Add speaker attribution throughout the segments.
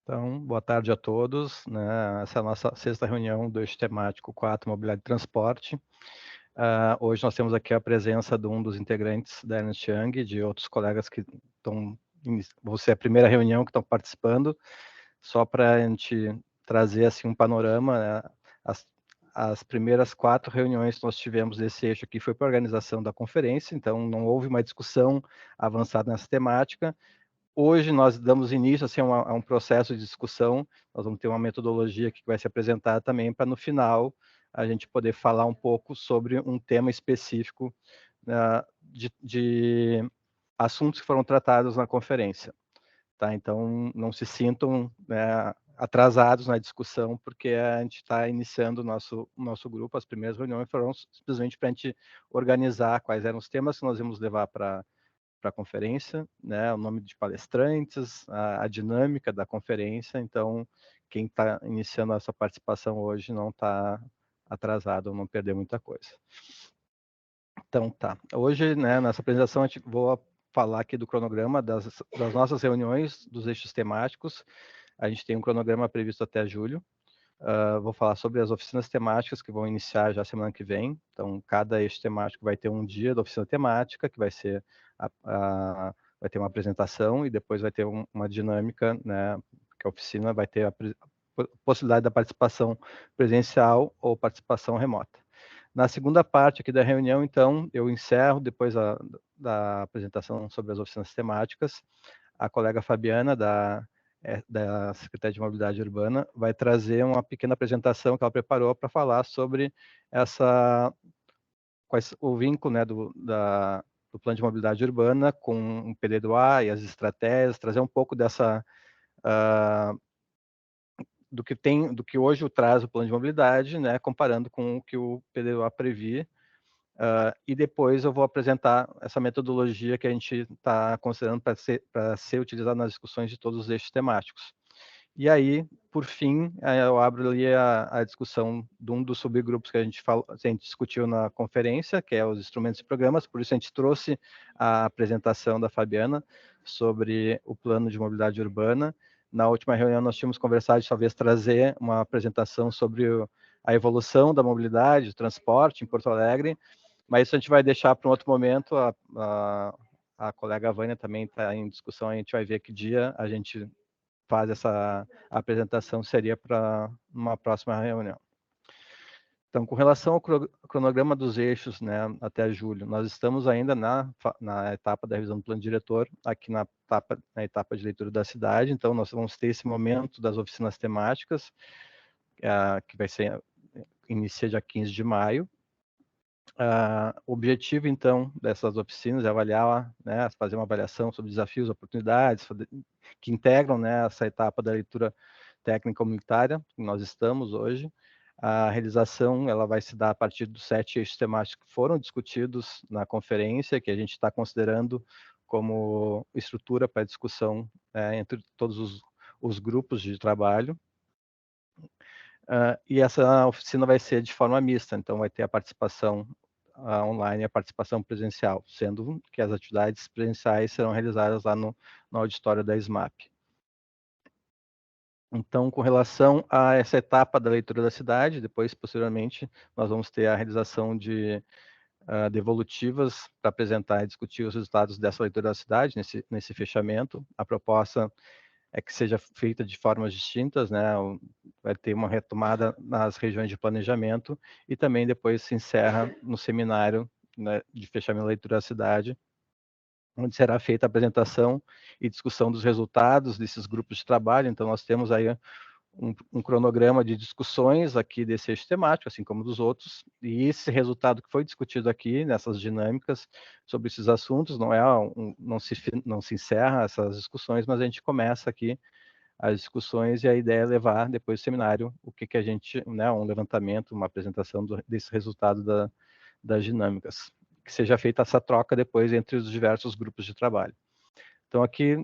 Speaker 1: Então, boa tarde a todos, né? Essa é a nossa sexta reunião do eixo temático 4, Mobilidade e Transporte. Hoje nós temos aqui a presença de um dos integrantes da Ernst Young, de outros colegas que estão, vão ser a primeira reunião que estão participando, só para a gente trazer assim, um panorama, né? As primeiras 4 reuniões que nós tivemos desse eixo aqui foi para a organização da conferência, então não houve uma discussão avançada nessa temática. Hoje nós damos início assim, a um processo de discussão, nós vamos ter uma metodologia que vai ser apresentada também para no final a gente poder falar um pouco sobre um tema específico de assuntos que foram tratados na conferência. Tá? Então não se sintam, né, atrasados na discussão, porque a gente está iniciando o nosso grupo, as primeiras reuniões foram simplesmente para a gente organizar quais eram os temas que nós íamos levar para a conferência, né, o nome de palestrantes, a dinâmica da conferência. Então, quem está iniciando essa participação hoje não está atrasado, não perdeu muita coisa. Então, tá. Hoje, né, nessa apresentação, vou falar aqui do cronograma das nossas reuniões, dos eixos temáticos. A gente tem um cronograma previsto até julho. Vou falar sobre as oficinas temáticas que vão iniciar já semana que vem. Então, cada eixo temático vai ter um dia da oficina temática, que vai ser vai ter uma apresentação e depois vai ter uma dinâmica, né? Que a oficina vai ter a possibilidade da participação presencial ou participação remota. Na segunda parte aqui da reunião, então, eu encerro depois da apresentação sobre as oficinas temáticas. A colega Fabiana, da Secretaria de Mobilidade Urbana, vai trazer uma pequena apresentação que ela preparou para falar sobre o vínculo, né, do plano de mobilidade urbana com o PDDA e as estratégias, trazer um pouco do que hoje traz o plano de mobilidade, né, comparando com o que o PDDA previa. E depois eu vou apresentar essa metodologia que a gente está considerando para ser utilizada nas discussões de todos os eixos temáticos. E aí, por fim, eu abro ali a discussão de um dos subgrupos que a gente discutiu na conferência, que é os instrumentos e programas. Por isso a gente trouxe a apresentação da Fabiana sobre o plano de mobilidade urbana. Na última reunião nós tínhamos conversado de talvez trazer uma apresentação sobre a evolução da mobilidade, do transporte em Porto Alegre, mas isso a gente vai deixar para um outro momento. A colega Vânia também está em discussão, a gente vai ver que dia a gente faz essa apresentação, seria para uma próxima reunião. Então, com relação ao cronograma dos eixos, né, até julho, nós estamos ainda na etapa da revisão do plano diretor, aqui na etapa de leitura da cidade. Então, nós vamos ter esse momento das oficinas temáticas, que vai ser, inicia dia 15 de maio. O objetivo, então, dessas oficinas é avaliar, né, fazer uma avaliação sobre desafios, oportunidades, que integram, né, essa etapa da leitura técnica comunitária que nós estamos hoje. A realização ela vai se dar a partir dos 7 eixos temáticos que foram discutidos na conferência, que a gente está considerando como estrutura para discussão entre todos os grupos de trabalho. E essa oficina vai ser de forma mista, então vai ter a participação online e a participação presencial, sendo que as atividades presenciais serão realizadas lá no auditório da SMAP. Então, com relação a essa etapa da leitura da cidade, depois, posteriormente, nós vamos ter a realização de devolutivas para apresentar e discutir os resultados dessa leitura da cidade, nesse fechamento. A proposta é que seja feita de formas distintas, né? Vai ter uma retomada nas regiões de planejamento e também depois se encerra no seminário, né, de fechamento da leitura da cidade, onde será feita a apresentação e discussão dos resultados desses grupos de trabalho. Então, nós temos aí um cronograma de discussões aqui desse eixo temático, assim como dos outros, e esse resultado que foi discutido aqui, nessas dinâmicas sobre esses assuntos, não se encerra essas discussões, mas a gente começa aqui as discussões e a ideia é levar depois do seminário o que a gente, né, um levantamento, uma apresentação desse resultado das dinâmicas, que seja feita essa troca depois entre os diversos grupos de trabalho. Então, aqui,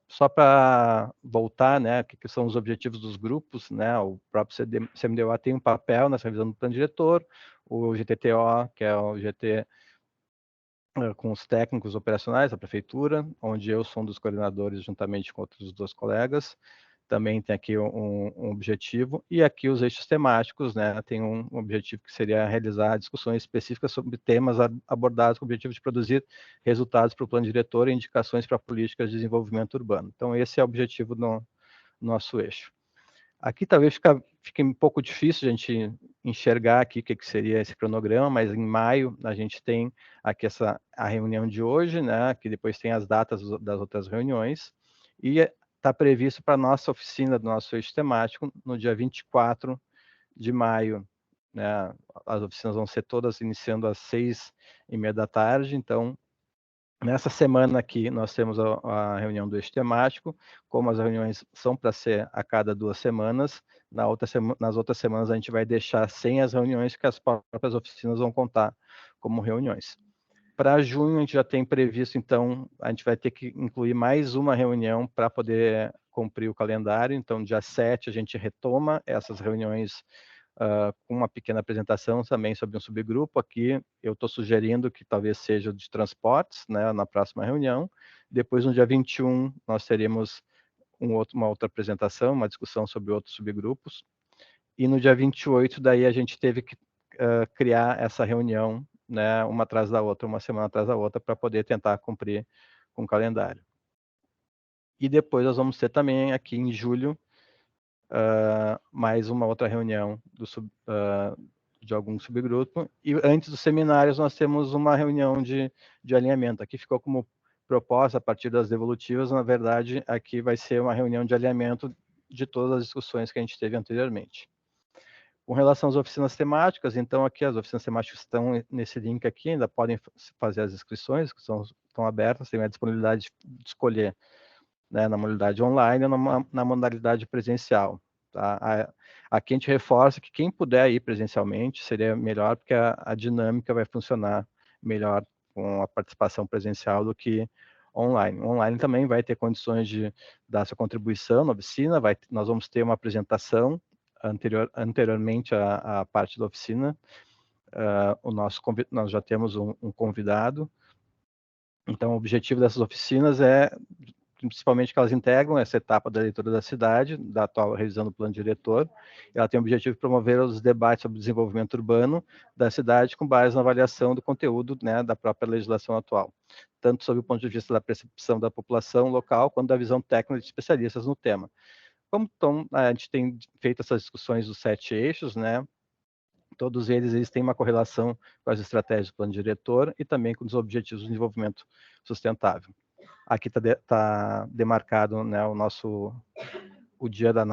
Speaker 1: só para voltar, né, o que são os objetivos dos grupos, né, o próprio CMDOA tem um papel nessa revisão do plano diretor, o GTTO, que é o GT com os técnicos operacionais da prefeitura, onde eu sou um dos coordenadores, juntamente com outros 2 colegas. também tem aqui um objetivo, e aqui os eixos temáticos, né, tem um objetivo que seria realizar discussões específicas sobre temas abordados com o objetivo de produzir resultados para o plano diretor e indicações para políticas de desenvolvimento urbano. Então, esse é o objetivo do nosso eixo. Aqui talvez fique um pouco difícil a gente enxergar aqui o que seria esse cronograma, mas em maio a gente tem aqui a reunião de hoje, né, que depois tem as datas das outras reuniões, e está previsto para a nossa oficina do nosso eixo temático no dia 24 de maio. Né, as oficinas vão ser todas iniciando às 6h30 da tarde, então nessa semana aqui, nós temos a reunião do eixo temático, como as reuniões são para ser a cada 2 semanas, nas outras semanas a gente vai deixar sem as reuniões, que as próprias oficinas vão contar como reuniões. Para junho, a gente já tem previsto, então, a gente vai ter que incluir mais uma reunião para poder cumprir o calendário, então, dia 7 a gente retoma essas reuniões com uma pequena apresentação também sobre um subgrupo. Aqui eu estou sugerindo que talvez seja de transportes, né, na próxima reunião. Depois, no dia 21, nós teremos uma outra apresentação, uma discussão sobre outros subgrupos. E no dia 28, daí a gente teve que criar essa reunião, né, uma atrás da outra, uma semana atrás da outra, para poder tentar cumprir com o calendário. E depois nós vamos ter também aqui em julho mais uma outra reunião de algum subgrupo. E antes dos seminários, nós temos uma reunião de alinhamento. Aqui ficou como proposta, a partir das devolutivas, na verdade, aqui vai ser uma reunião de alinhamento de todas as discussões que a gente teve anteriormente. Com relação às oficinas temáticas, então aqui as oficinas temáticas estão nesse link aqui, ainda podem fazer as inscrições, que estão abertas, tem a disponibilidade de escolher, né, na modalidade online ou na modalidade presencial. Tá? Aqui a gente reforça que quem puder ir presencialmente seria melhor, porque a dinâmica vai funcionar melhor com a participação presencial do que online. Online também vai ter condições de dar sua contribuição na oficina, nós vamos ter uma apresentação anteriormente à parte da oficina. Nós já temos um convidado. Então, o objetivo dessas oficinas é principalmente que elas integram essa etapa da leitura da cidade, da atual revisão do plano diretor. Ela tem o objetivo de promover os debates sobre o desenvolvimento urbano da cidade com base na avaliação do conteúdo, né, da própria legislação atual, tanto sob o ponto de vista da percepção da população local, quanto da visão técnica de especialistas no tema. Como a gente tem feito essas discussões dos 7 eixos, né, todos eles têm uma correlação com as estratégias do plano diretor e também com os objetivos do desenvolvimento sustentável. Aqui está demarcado, né, o dia da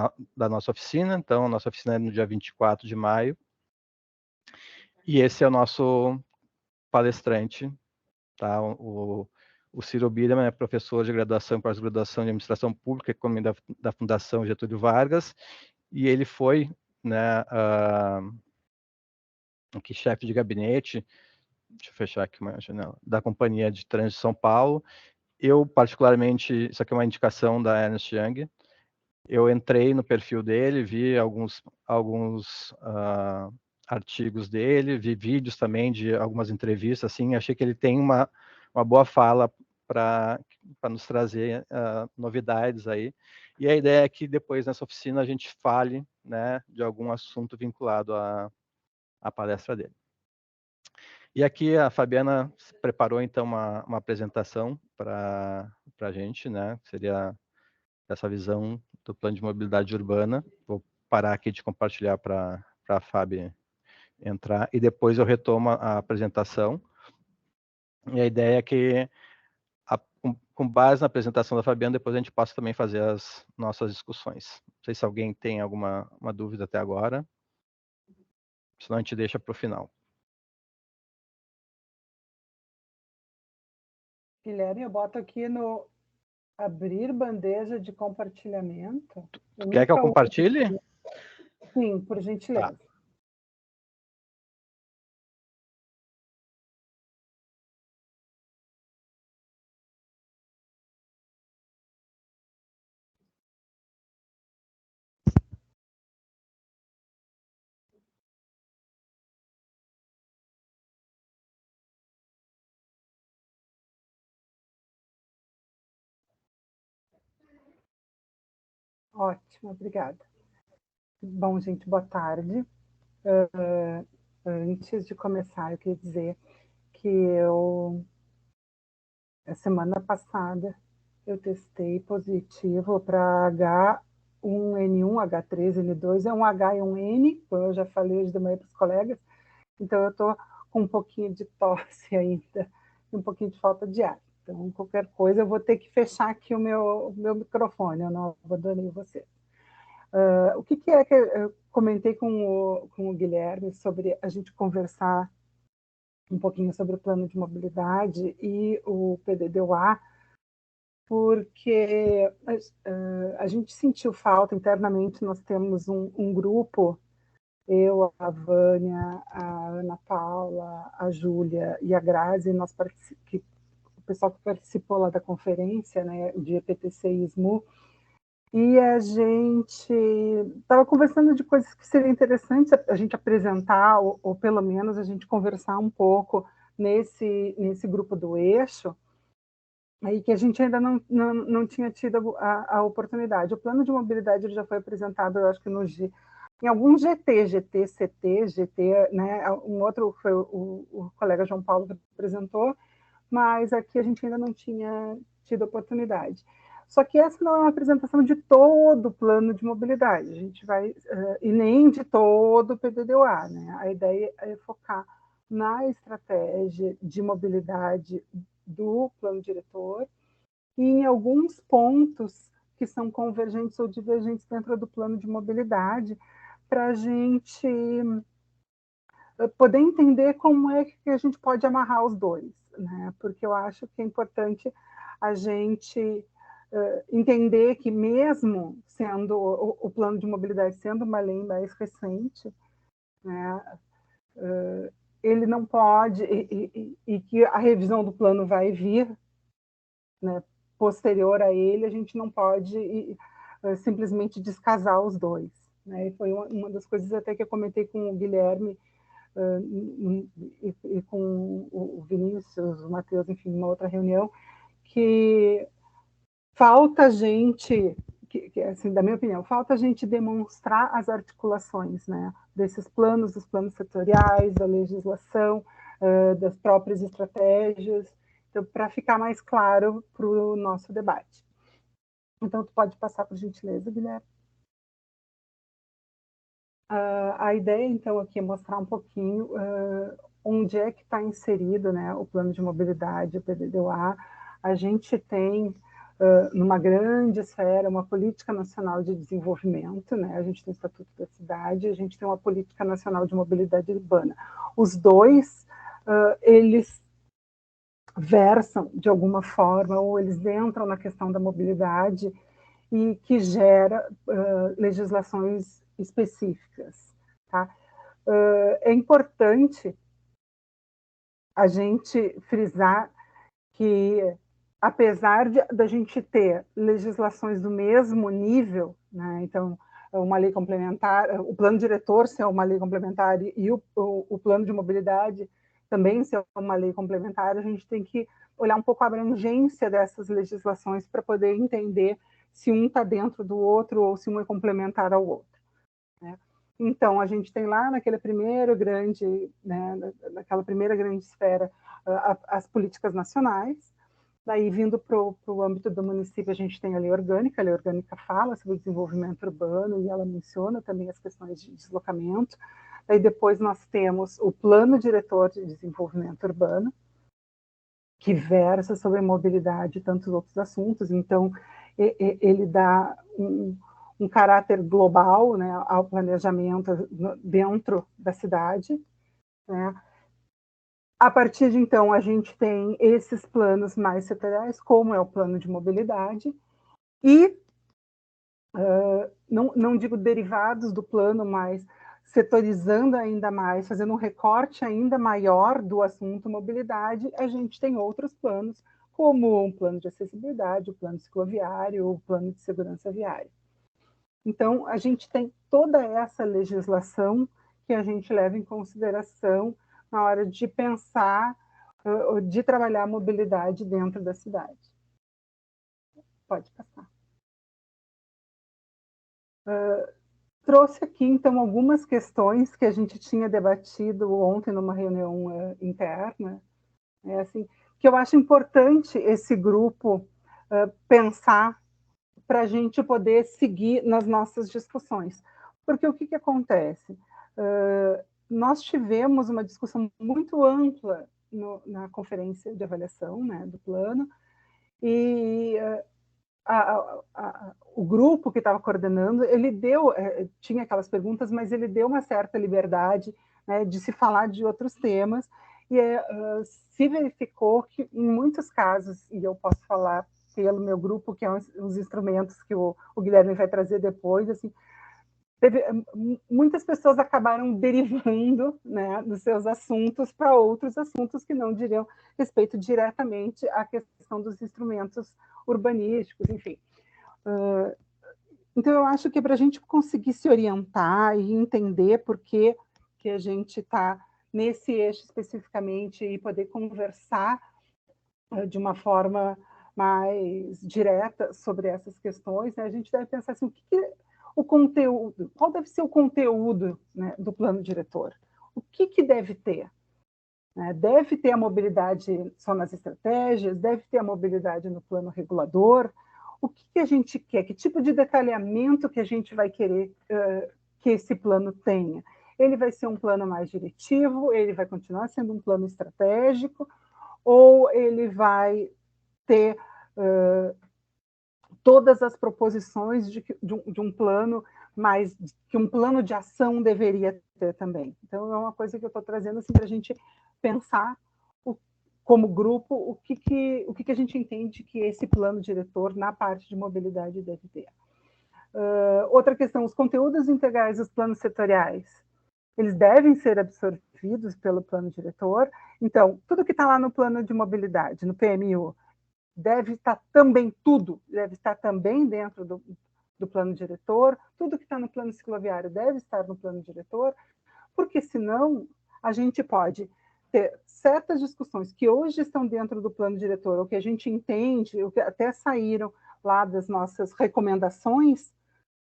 Speaker 1: nossa oficina. Então, a nossa oficina é no dia 24 de maio. E esse é o nosso palestrante. Tá? O Ciro Biderman é professor de graduação e pós-graduação de administração pública e economia da Fundação Getúlio Vargas. E ele foi, né, aqui, chefe de gabinete, deixa eu fechar aqui uma janela, da Companhia de Trânsito de São Paulo. Eu, particularmente, isso aqui é uma indicação da Ernst Young. Eu entrei no perfil dele, vi alguns artigos dele, vi vídeos também de algumas entrevistas, assim, achei que ele tem uma boa fala para nos trazer novidades aí. E a ideia é que depois nessa oficina a gente fale, né, de algum assunto vinculado à palestra dele. E aqui a Fabiana preparou então uma apresentação para a gente, né, que seria essa visão do plano de mobilidade urbana. Vou parar aqui de compartilhar para a Fábio entrar e depois eu retomo a apresentação. E a ideia é que, com base na apresentação da Fabiana, depois a gente possa também fazer as nossas discussões. Não sei se alguém tem alguma dúvida até agora, senão a gente deixa para o final.
Speaker 2: Guilherme, eu boto aqui no abrir bandeja de compartilhamento.
Speaker 1: Tu quer que eu compartilhe?
Speaker 2: Sim, por gentileza. Tá. Ótimo, obrigada. Bom, gente, boa tarde. Antes de começar, eu queria dizer que a semana passada, eu testei positivo para H1N1, H3N2, é um H e um N, como eu já falei hoje de manhã para os colegas, então eu estou com um pouquinho de tosse ainda, e um pouquinho de falta de ar. Então, qualquer coisa, eu vou ter que fechar aqui o meu microfone, eu não abandonei você. O que é que eu comentei com o Guilherme sobre a gente conversar um pouquinho sobre o plano de mobilidade e o PDD-UA, porque a gente sentiu falta internamente, nós temos um grupo, eu, a Vânia, a Ana Paula, a Júlia e a Grazi, o pessoal que participou lá da conferência, né, de EPTC e SMU, e a gente estava conversando de coisas que seria interessante a gente apresentar, ou pelo menos a gente conversar um pouco nesse grupo do eixo, aí que a gente ainda não tinha tido a oportunidade. O plano de mobilidade ele já foi apresentado, eu acho que em algum GT, CT, GT, né? Um outro foi o colega João Paulo que apresentou, mas aqui a gente ainda não tinha tido oportunidade. Só que essa não é uma apresentação de todo o plano de mobilidade, a gente vai, e nem de todo o PDD-UA, né? A ideia é focar na estratégia de mobilidade do plano diretor e em alguns pontos que são convergentes ou divergentes dentro do plano de mobilidade, para a gente poder entender como é que a gente pode amarrar os dois, né? Porque eu acho que é importante a gente entender que mesmo sendo o plano de mobilidade sendo uma lei mais recente, né, ele não pode, e que a revisão do plano vai vir, né, posterior a ele, a gente não pode simplesmente descasar os dois. Né? E foi uma das coisas até que eu comentei com o Guilherme e com o Vinícius, o Matheus, enfim, numa outra reunião, que falta a gente, assim, da minha opinião, falta a gente demonstrar as articulações, né, desses planos, dos planos setoriais, da legislação, das próprias estratégias, então, para ficar mais claro para o nosso debate. Então, tu pode passar, por gentileza, Guilherme. A ideia, então, aqui é mostrar um pouquinho onde é que está inserido, né, o plano de mobilidade, o PDD-UA. A gente tem, numa grande esfera, uma política nacional de desenvolvimento, né? A gente tem o Estatuto da Cidade, a gente tem uma política nacional de mobilidade urbana. Os dois, eles versam, de alguma forma, ou eles entram na questão da mobilidade e que gera legislações específicas. Tá? É importante a gente frisar que, apesar da gente ter legislações do mesmo nível, né, então, uma lei complementar, o plano diretor ser uma lei complementar e o plano de mobilidade também ser uma lei complementar, a gente tem que olhar um pouco a abrangência dessas legislações para poder entender se um está dentro do outro ou se um é complementar ao outro. Né? Então, a gente tem lá naquele primeiro grande, né, naquela primeira grande esfera, as políticas nacionais. Daí, vindo para o âmbito do município, a gente tem a lei orgânica fala sobre o desenvolvimento urbano e ela menciona também as questões de deslocamento. Daí, depois, nós temos o plano diretor de desenvolvimento urbano, que versa sobre mobilidade e tantos outros assuntos. Então, ele dá um caráter global, né, ao planejamento dentro da cidade. Né? A partir de então, a gente tem esses planos mais setoriais, como é o plano de mobilidade, e não digo derivados do plano, mas setorizando ainda mais, fazendo um recorte ainda maior do assunto mobilidade, a gente tem outros planos, como um plano de acessibilidade, o plano cicloviário, o plano de segurança viária. Então, a gente tem toda essa legislação que a gente leva em consideração na hora de pensar, de trabalhar a mobilidade dentro da cidade. Pode passar. trouxe aqui, então, algumas questões que a gente tinha debatido ontem numa reunião interna, assim, que eu acho importante esse grupo pensar para a gente poder seguir nas nossas discussões. Porque o que acontece? Nós tivemos uma discussão muito ampla na conferência de avaliação, né, do plano, e o grupo que estava coordenando, ele tinha aquelas perguntas, mas ele deu uma certa liberdade, né, de se falar de outros temas, e se verificou que, em muitos casos, e eu posso falar pelo meu grupo, que é os instrumentos que o Guilherme vai trazer depois, assim, muitas pessoas acabaram derivando, né, dos seus assuntos para outros assuntos que não diriam respeito diretamente à questão dos instrumentos urbanísticos, enfim. Então, eu acho que para a gente conseguir se orientar e entender por que a gente está nesse eixo especificamente e poder conversar de uma forma mais direta sobre essas questões, né, a gente deve pensar assim, o conteúdo, qual deve ser o conteúdo, né, do plano diretor? O que deve ter? Deve ter a mobilidade só nas estratégias? Deve ter a mobilidade no plano regulador? O que a gente quer? Que tipo de detalhamento que a gente vai querer que esse plano tenha? Ele vai ser um plano mais diretivo? Ele vai continuar sendo um plano estratégico? Ou ele vai ter todas as proposições de um plano, mas que um plano de ação deveria ter também? Então, é uma coisa que eu estou trazendo assim, para a gente pensar, como grupo, o que a gente entende que esse plano diretor na parte de mobilidade deve ter. Outra questão, os conteúdos integrais dos planos setoriais, eles devem ser absorvidos pelo plano diretor. Então, tudo que está lá no plano de mobilidade, no PMU, deve estar também dentro do plano diretor, tudo que está no plano cicloviário deve estar no plano diretor, porque senão a gente pode ter certas discussões que hoje estão dentro do plano diretor, ou que a gente entende, ou que até saíram lá das nossas recomendações,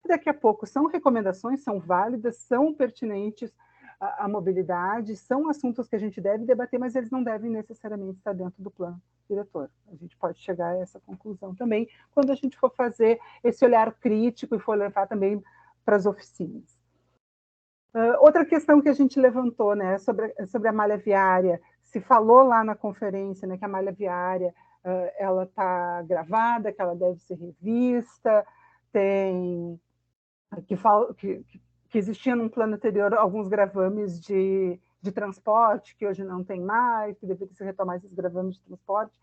Speaker 2: que daqui a pouco são recomendações, são válidas, são pertinentes à mobilidade, são assuntos que a gente deve debater, mas eles não devem necessariamente estar dentro do plano diretor. A gente pode chegar a essa conclusão também quando a gente for fazer esse olhar crítico e for levar também para as oficinas. Outra questão que a gente levantou, né, sobre a malha viária, se falou lá na conferência, né, que a malha viária ela está gravada, que ela deve ser revista, tem que existia num plano anterior alguns gravames de transporte, que hoje não tem mais, que deveria se retomar esses gravames de transporte.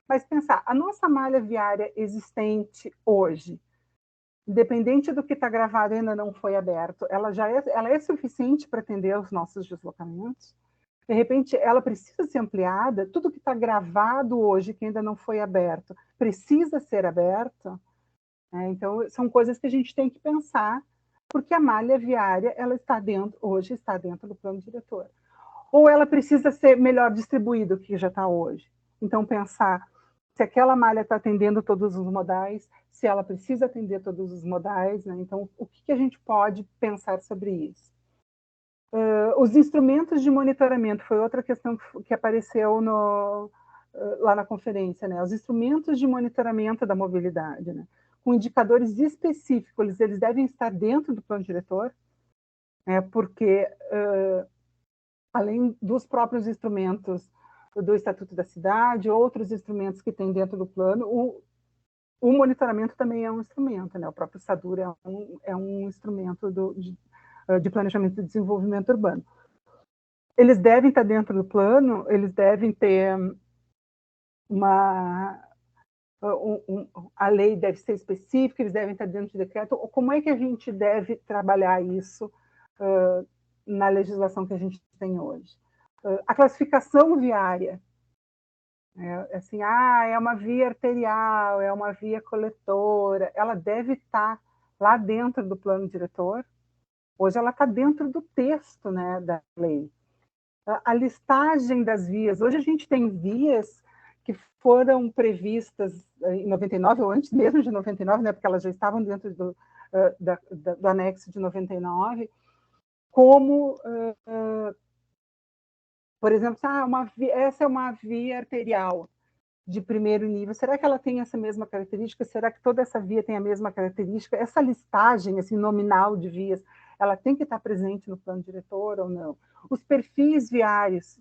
Speaker 2: Mas pensar, a nossa malha viária existente hoje, independente do que está gravado ainda não foi aberto, ela é suficiente para atender aos nossos deslocamentos? De repente, ela precisa ser ampliada? Tudo que está gravado hoje, que ainda não foi aberto, precisa ser aberto? Então, são coisas que a gente tem que pensar, porque a malha viária hoje está dentro do plano diretor. Ou ela precisa ser melhor distribuída do que já está hoje. Então, pensar se aquela malha está atendendo todos os modais, se ela precisa atender todos os modais, né? Então, o que a gente pode pensar sobre isso? Os instrumentos de monitoramento foi outra questão que apareceu lá na conferência, né? Os instrumentos de monitoramento da mobilidade, né? Com indicadores específicos, eles devem estar dentro do plano diretor, né? Porque, além dos próprios instrumentos do Estatuto da Cidade, outros instrumentos que tem dentro do plano, o monitoramento também é um instrumento, né? O próprio SADUR é um instrumento de planejamento e desenvolvimento urbano. Eles devem estar dentro do plano, eles devem ter a lei deve ser específica, eles devem estar dentro do decreto. Como é que a gente deve trabalhar isso na legislação que a gente tem hoje? A classificação viária, assim, é uma via arterial, é uma via coletora, ela deve estar lá dentro do plano diretor. Hoje ela está dentro do texto, né, da lei. A listagem das vias, hoje a gente tem vias que foram previstas em 99, ou antes mesmo de 99, né, porque elas já estavam dentro do anexo de 99, como, por exemplo, essa é uma via arterial de primeiro nível, será que ela tem essa mesma característica? Será que toda essa via tem a mesma característica? Essa listagem assim, nominal de vias, ela tem que estar presente no plano diretor ou não? Os perfis viários.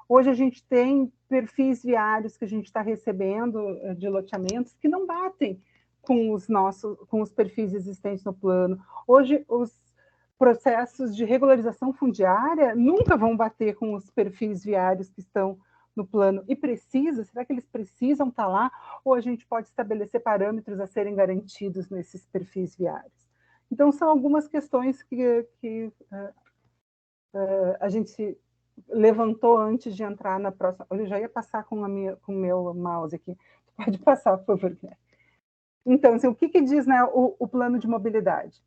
Speaker 2: Hoje a gente tem perfis viários que a gente está recebendo de loteamentos que não batem com os perfis existentes no plano. Hoje, os processos de regularização fundiária nunca vão bater com os perfis viários que estão no plano. E será que eles precisam estar lá? Ou a gente pode estabelecer parâmetros a serem garantidos nesses perfis viários? Então, são algumas questões que a gente levantou antes de entrar na próxima. Eu já ia passar com o meu mouse aqui. Pode passar, por favor. Então, assim, o que diz, né, o plano de mobilidade?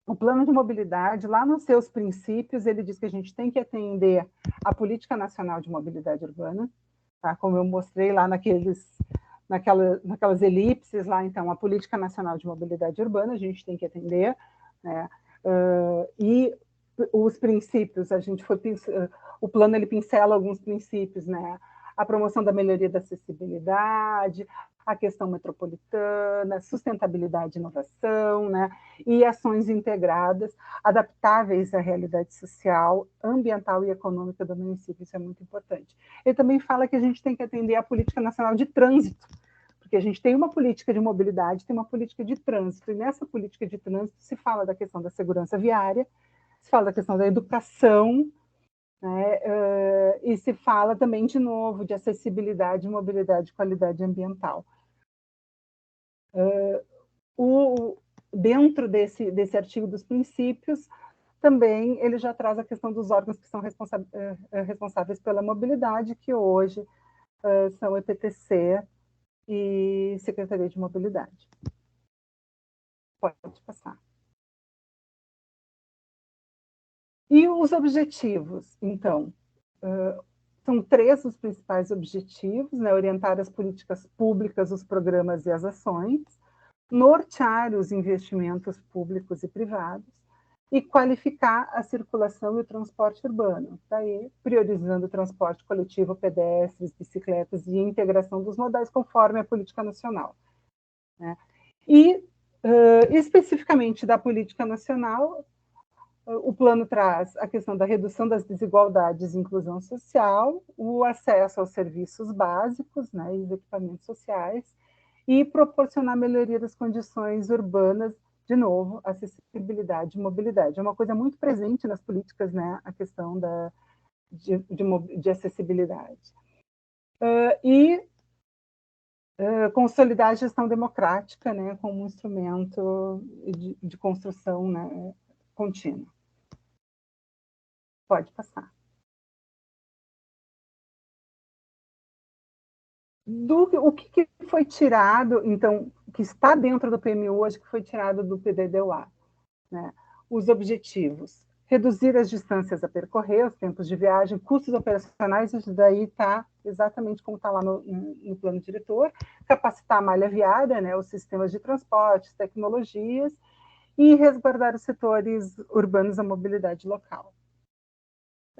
Speaker 2: O plano de mobilidade, lá nos seus princípios, ele diz que a gente tem que atender à Política Nacional de Mobilidade Urbana, tá? Como eu mostrei lá naquelas elipses lá, então, a Política Nacional de Mobilidade Urbana a gente tem que atender, né? E os princípios, o plano ele pincela alguns princípios, né? A promoção da melhoria da acessibilidade, a questão metropolitana, sustentabilidade e inovação, né? E ações integradas, adaptáveis à realidade social, ambiental e econômica do município, isso é muito importante. Ele também fala que a gente tem que atender à política nacional de trânsito, porque a gente tem uma política de mobilidade, tem uma política de trânsito, e nessa política de trânsito se fala da questão da segurança viária, se fala da questão da educação, né, e se fala também, de novo, de acessibilidade, mobilidade e qualidade ambiental. Dentro desse artigo dos princípios, também ele já traz a questão dos órgãos que são responsáveis pela mobilidade, que hoje são o EPTC e Secretaria de Mobilidade. Pode passar. E os objetivos, então, são 3 os principais objetivos, né? Orientar as políticas públicas, os programas e as ações, nortear os investimentos públicos e privados e qualificar a circulação e o transporte urbano, daí priorizando o transporte coletivo, pedestres, bicicletas e a integração dos modais conforme a política nacional, né? E, especificamente da política nacional, o plano traz a questão da redução das desigualdades e inclusão social, o acesso aos serviços básicos, né, e os equipamentos sociais, e proporcionar melhoria das condições urbanas, de novo, acessibilidade e mobilidade. É uma coisa muito presente nas políticas, né, a questão de acessibilidade. Consolidar a gestão democrática, né, como um instrumento de construção, né, contínua. Pode passar. O que foi tirado, então, que está dentro do PMU hoje, que foi tirado do PDD-UA, né? Os objetivos: reduzir as distâncias a percorrer, os tempos de viagem, custos operacionais, isso daí está exatamente como está lá no plano diretor, capacitar a malha viária, né, os sistemas de transporte, tecnologias, e resguardar os setores urbanos à mobilidade local.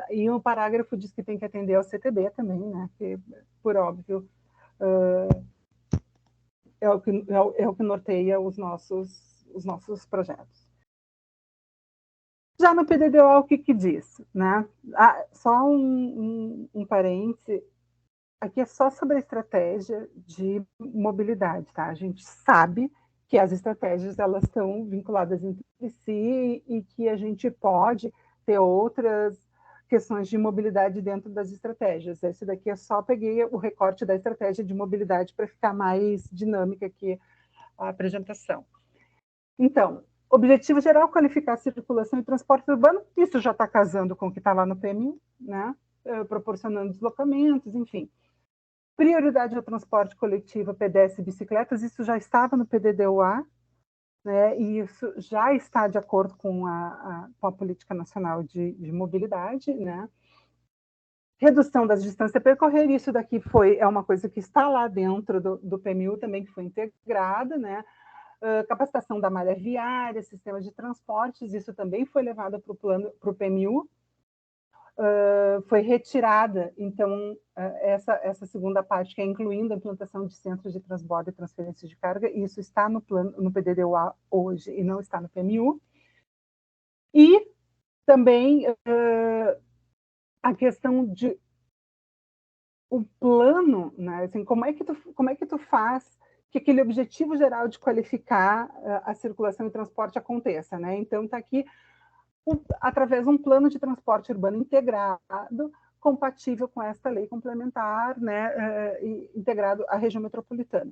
Speaker 2: E o parágrafo diz que tem que atender ao CTB também, né, que, por óbvio, é o que norteia os nossos projetos. Já no PDD-UA, o que diz? Né? Só um parêntese, aqui é só sobre a estratégia de mobilidade, tá? A gente sabe que as estratégias elas estão vinculadas entre si e que a gente pode ter outras questões de mobilidade dentro das estratégias. Esse daqui é só peguei o recorte da estratégia de mobilidade para ficar mais dinâmica aqui a apresentação. Então, objetivo geral, qualificar a circulação e transporte urbano, isso já está casando com o que está lá no PMU, né? Proporcionando deslocamentos, enfim. Prioridade ao transporte coletivo, pedestre e bicicletas, isso já estava no PDD-UA, né? E isso já está de acordo com a Política Nacional de Mobilidade, né? Redução das distâncias a percorrer, isso daqui é uma coisa que está lá dentro do PMU também, que foi integrada, né? capacitação da malha viária, sistemas de transportes, isso também foi levado para o PMU, foi retirada, então, essa segunda parte, que é incluindo a implantação de centros de transbordo e transferência de carga, isso está no PDD-UA hoje e não está no PMU. E também a questão de o plano, né? Assim, como é que tu faz que aquele objetivo geral de qualificar a circulação e transporte aconteça, né? Então, está aqui através de um plano de transporte urbano integrado, compatível com esta lei complementar, né, integrado à região metropolitana.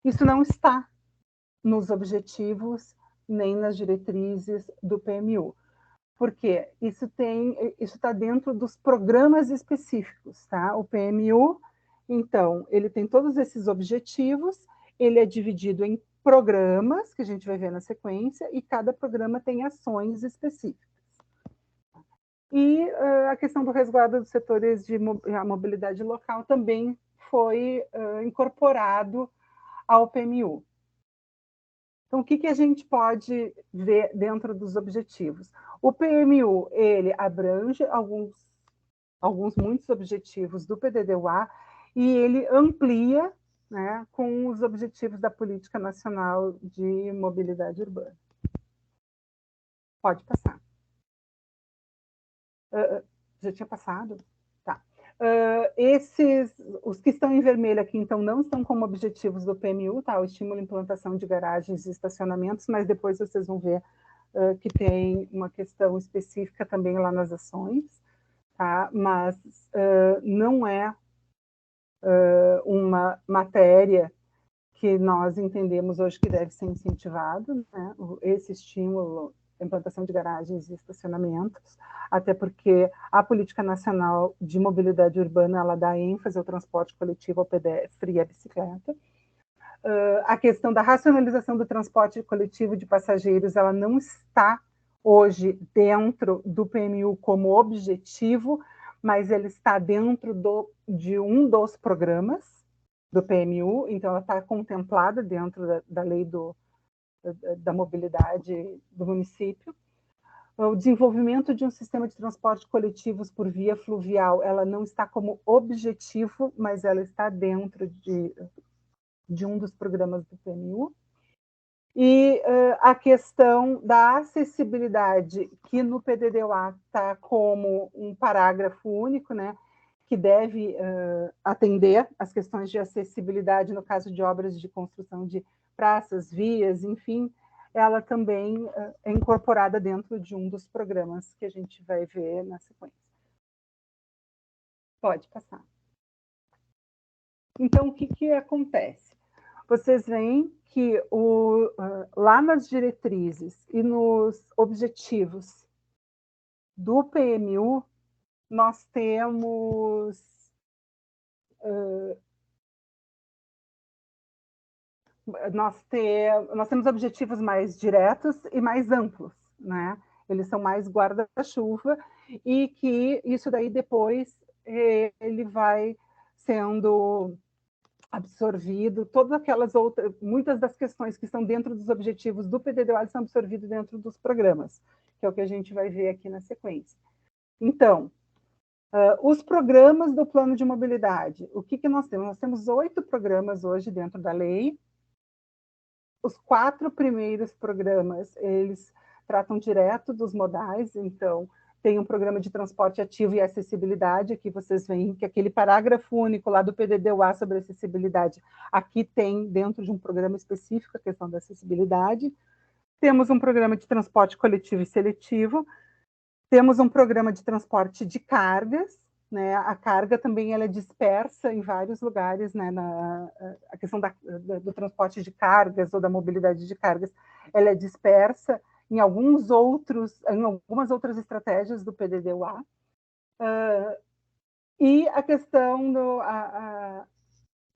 Speaker 2: Isso não está nos objetivos nem nas diretrizes do PMU, porque isso está dentro dos programas específicos, tá? O PMU, então, ele tem todos esses objetivos, ele é dividido em programas, que a gente vai ver na sequência, e cada programa tem ações específicas. E a questão do resguardo dos setores de mobilidade local também foi incorporado ao PMU. Então, o que a gente pode ver dentro dos objetivos? O PMU, ele abrange muitos objetivos do PDD-UA e ele amplia, né, com os objetivos da Política Nacional de Mobilidade Urbana. Pode passar. Já tinha passado? Tá. Os que estão em vermelho aqui, então, não estão como objetivos do PMU, tá? O estímulo à implantação de garagens e estacionamentos, mas depois vocês vão ver que tem uma questão específica também lá nas ações, tá? Mas não é uma matéria que nós entendemos hoje que deve ser incentivado, né? Esse estímulo à implantação de garagens e estacionamentos, até porque a Política Nacional de Mobilidade Urbana, ela dá ênfase ao transporte coletivo, ao pedestre e à bicicleta. A questão da racionalização do transporte coletivo de passageiros, ela não está hoje dentro do PMU como objetivo, mas ele está dentro de um dos programas do PMU, então ela está contemplada dentro da lei da mobilidade do município. O desenvolvimento de um sistema de transporte coletivos por via fluvial, ela não está como objetivo, mas ela está dentro de um dos programas do PMU. E a questão da acessibilidade, que no PDD-UA está como um parágrafo único, né, que deve atender às questões de acessibilidade no caso de obras de construção de praças, vias, enfim, ela também é incorporada dentro de um dos programas que a gente vai ver na sequência. Pode passar. Então, o que acontece? Vocês veem que lá nas diretrizes e nos objetivos do PMU, nós temos nós temos objetivos mais diretos e mais amplos, né? Eles são mais guarda-chuva e que isso daí depois ele vai sendo absorvido, todas aquelas outras, muitas das questões que estão dentro dos objetivos do PDD-UA são absorvidas dentro dos programas, que é o que a gente vai ver aqui na sequência. Então, os programas do plano de mobilidade, o que nós temos? Nós temos 8 programas hoje dentro da lei. Os 4 primeiros programas, eles tratam direto dos modais, então, tem um programa de transporte ativo e acessibilidade, aqui vocês veem que aquele parágrafo único lá do PDD-UA sobre acessibilidade, aqui tem dentro de um programa específico a questão da acessibilidade. Temos um programa de transporte coletivo e seletivo, temos um programa de transporte de cargas, né? A carga também ela é dispersa em vários lugares, né? A questão do transporte de cargas ou da mobilidade de cargas, ela é dispersa em algumas outras estratégias do PDD-UA. E a questão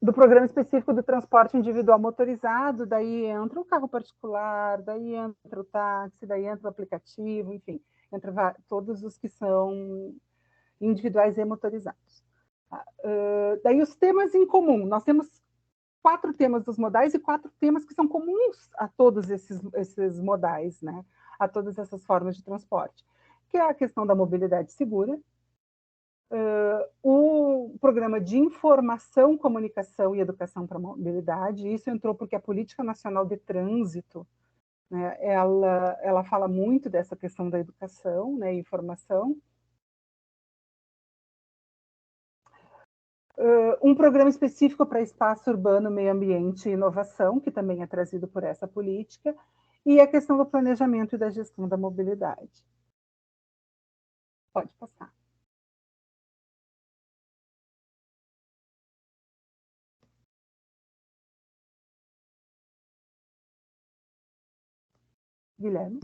Speaker 2: do programa específico do transporte individual motorizado, daí entra o carro particular, daí entra o táxi, daí entra o aplicativo, enfim, entra todos os que são individuais e motorizados. Daí os temas em comum, nós temos 4 temas dos modais e 4 temas que são comuns a todos esses modais, né? A todas essas formas de transporte, que é a questão da mobilidade segura, o programa de informação, comunicação e educação para a mobilidade. Isso entrou porque a Política Nacional de Trânsito, né, ela fala muito dessa questão da educação, né, e informação. Um programa específico para espaço urbano, meio ambiente e inovação, que também é trazido por essa política, e a questão do planejamento e da gestão da mobilidade. Pode passar. Guilherme?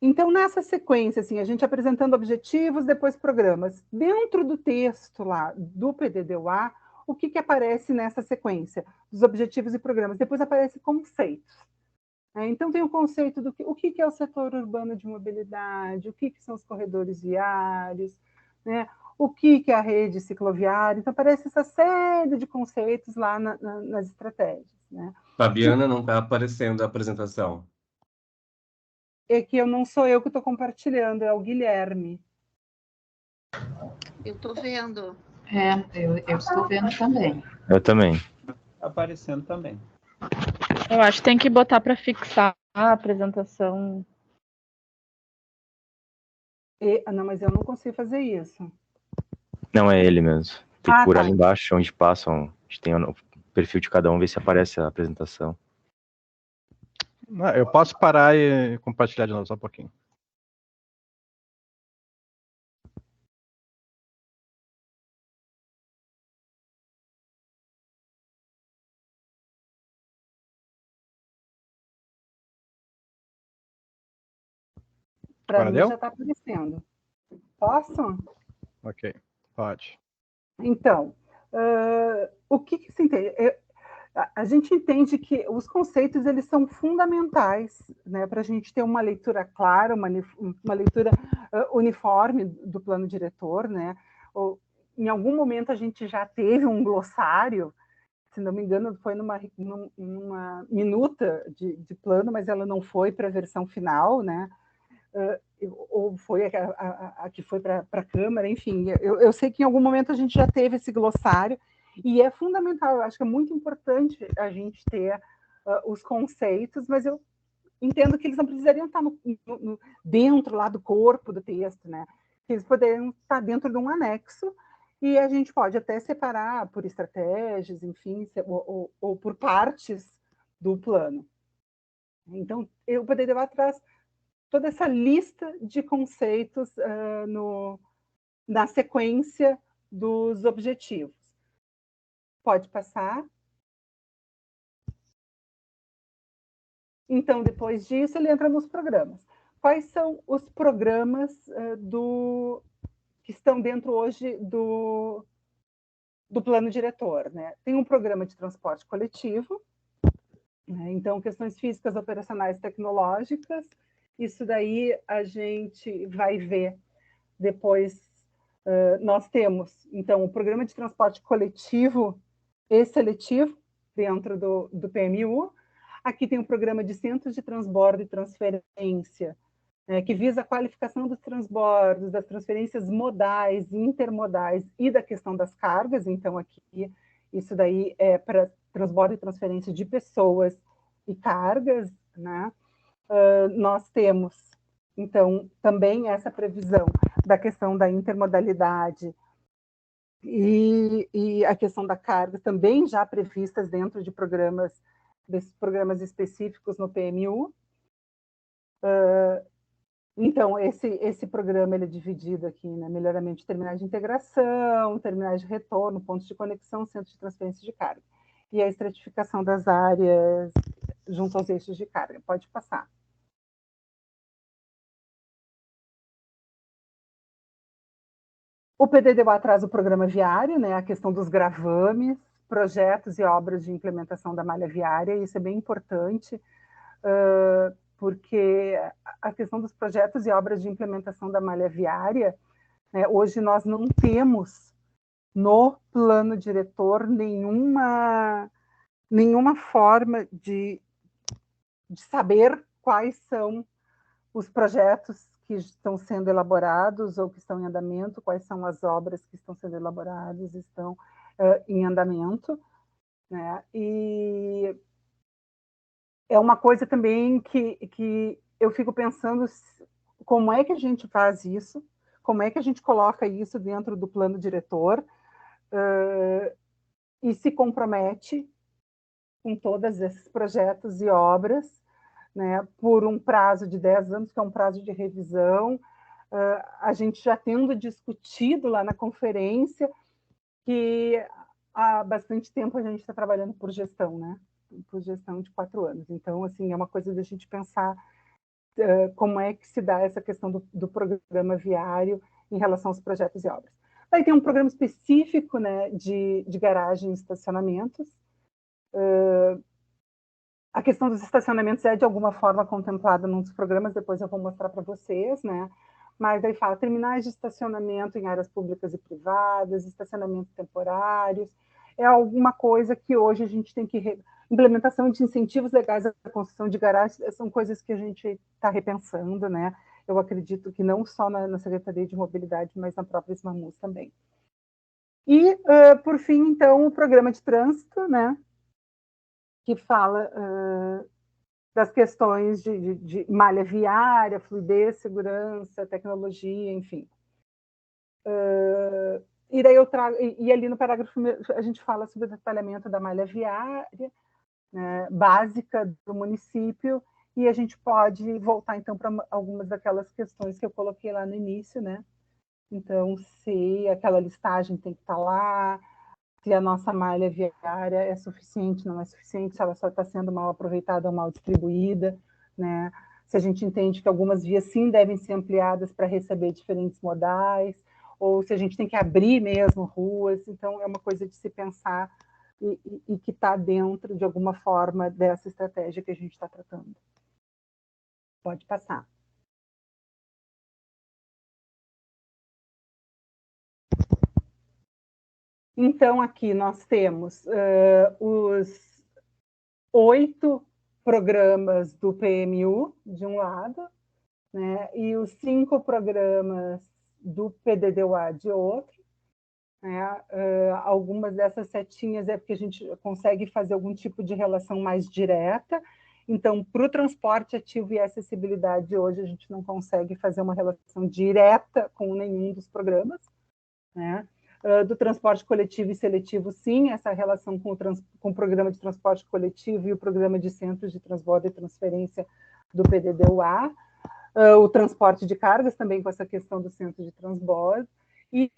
Speaker 2: Então, nessa sequência, assim, a gente apresentando objetivos, depois programas. Dentro do texto lá do PDD-UA, o que aparece nessa sequência? Dos objetivos e programas. Depois aparece conceitos. Então, tem o conceito do o que é o setor urbano de mobilidade, o que são os corredores viários, né? O que é a rede cicloviária. Então, aparece essa série de conceitos lá nas estratégias. Né?
Speaker 3: Fabiana, não está aparecendo a apresentação.
Speaker 2: É que não sou eu que estou compartilhando, é o Guilherme.
Speaker 4: Eu estou vendo.
Speaker 5: Eu estou vendo também.
Speaker 6: Eu também.
Speaker 7: Aparecendo também.
Speaker 8: Eu acho que tem que botar para fixar a apresentação.
Speaker 2: Não, mas eu não consigo fazer isso.
Speaker 6: Não, é ele mesmo. Tem que procurar ali embaixo, onde passam. A gente tem o perfil de cada um, ver se aparece a apresentação.
Speaker 1: Não, eu posso parar e compartilhar de novo só um pouquinho.
Speaker 2: Para mim já está aparecendo. Posso?
Speaker 1: Ok, pode.
Speaker 2: Então, o que se entende? A gente entende que os conceitos eles são fundamentais, né, para a gente ter uma leitura clara, uma leitura uniforme do plano diretor, né? Em algum momento a gente já teve um glossário, se não me engano, foi numa minuta de plano, mas ela não foi para a versão final, né? Ou foi a que foi para a Câmara, enfim. Eu sei que em algum momento a gente já teve esse glossário, e é fundamental, eu acho que é muito importante a gente ter os conceitos, mas eu entendo que eles não precisariam estar dentro lá do corpo do texto, né? Eles poderiam estar dentro de um anexo, e a gente pode até separar por estratégias, enfim, ou por partes do plano. Então, eu poderia atrás toda essa lista de conceitos na sequência dos objetivos. Pode passar. Então, depois disso, ele entra nos programas. Quais são os programas que estão dentro hoje do plano diretor? Né? Tem um programa de transporte coletivo, né? Então, questões físicas, operacionais, tecnológicas. Isso daí a gente vai ver depois. Nós temos, então, o programa de transporte coletivo e seletivo dentro do PMU. Aqui tem o programa de centros de transbordo e transferência, que visa a qualificação dos transbordos, das transferências modais, intermodais e da questão das cargas. Então, aqui, isso daí é para transbordo e transferência de pessoas e cargas, né? Nós temos, então, também essa previsão da questão da intermodalidade e a questão da carga, também já previstas dentro de desses programas específicos no PMU. Então, esse programa ele é dividido aqui, né? Melhoramento de terminais de integração, terminais de retorno, pontos de conexão, centros de transferência de carga. E a estratificação das áreas junto aos eixos de carga. Pode passar. O PDD-UA traz o programa viário, né? A questão dos gravames, projetos e obras de implementação da malha viária. Isso é bem importante, porque a questão dos projetos e obras de implementação da malha viária, né, hoje nós não temos no plano diretor nenhuma forma de saber quais são os projetos que estão sendo elaborados ou que estão em andamento, quais são as obras que estão sendo elaboradas, estão em andamento, né? E é uma coisa também que eu fico pensando como é que a gente faz isso, como é que a gente coloca isso dentro do plano diretor e se compromete com todos esses projetos e obras, né, por um prazo de 10 anos, que é um prazo de revisão, a gente já tendo discutido lá na conferência que há bastante tempo a gente está trabalhando por gestão, né? Por gestão de 4 anos. Então, assim, é uma coisa da gente pensar como é que se dá essa questão do programa viário em relação aos projetos e obras. Aí tem um programa específico, né, de garagem e estacionamentos. A questão dos estacionamentos é, de alguma forma, contemplada num dos programas, depois eu vou mostrar para vocês, né? Mas aí fala terminais de estacionamento em áreas públicas e privadas, estacionamentos temporários, é alguma coisa que hoje a gente tem que... Implementação de incentivos legais à construção de garagens são coisas que a gente está repensando, né? Eu acredito que não só na Secretaria de Mobilidade, mas na própria SMAMUS também. E, por fim, então, o programa de trânsito, né? Que fala das questões de malha viária, fluidez, segurança, tecnologia, enfim. E daí eu trago, e ali no parágrafo a gente fala sobre o detalhamento da malha viária, né, básica do município, e a gente pode voltar então para algumas daquelas questões que eu coloquei lá no início, né? Então, se aquela listagem tem que estar lá, se a nossa malha viária é suficiente, não é suficiente, se ela só está sendo mal aproveitada ou mal distribuída, né? Se a gente entende que algumas vias sim devem ser ampliadas para receber diferentes modais, ou se a gente tem que abrir mesmo ruas. Então, é uma coisa de se pensar e que está dentro, de alguma forma, dessa estratégia que a gente está tratando. Pode passar. Então, aqui nós temos os 8 programas do PMU, de um lado, né, e os 5 programas do PDDUA, de outro. Né? Algumas dessas setinhas é porque a gente consegue fazer algum tipo de relação mais direta. Então, para o transporte ativo e acessibilidade, hoje a gente não consegue fazer uma relação direta com nenhum dos programas, né? Do transporte coletivo e seletivo, sim, essa relação com o programa de transporte coletivo e o programa de centros de transbordo e transferência do PDDUA, o transporte de cargas também com essa questão do centro de transbordo, e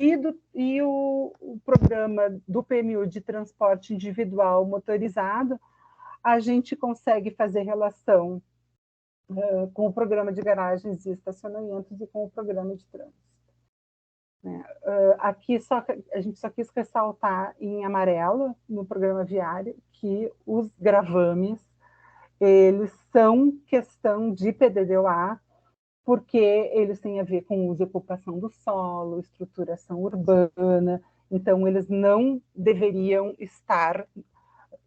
Speaker 2: o programa do PMU de transporte individual motorizado, a gente consegue fazer relação com o programa de garagens e estacionamentos e com o programa de trânsito. Aqui a gente só quis ressaltar em amarelo, no programa viário, que os gravames, eles são questão de PDDUA, porque eles têm a ver com uso e ocupação do solo, estruturação urbana, então eles não deveriam estar,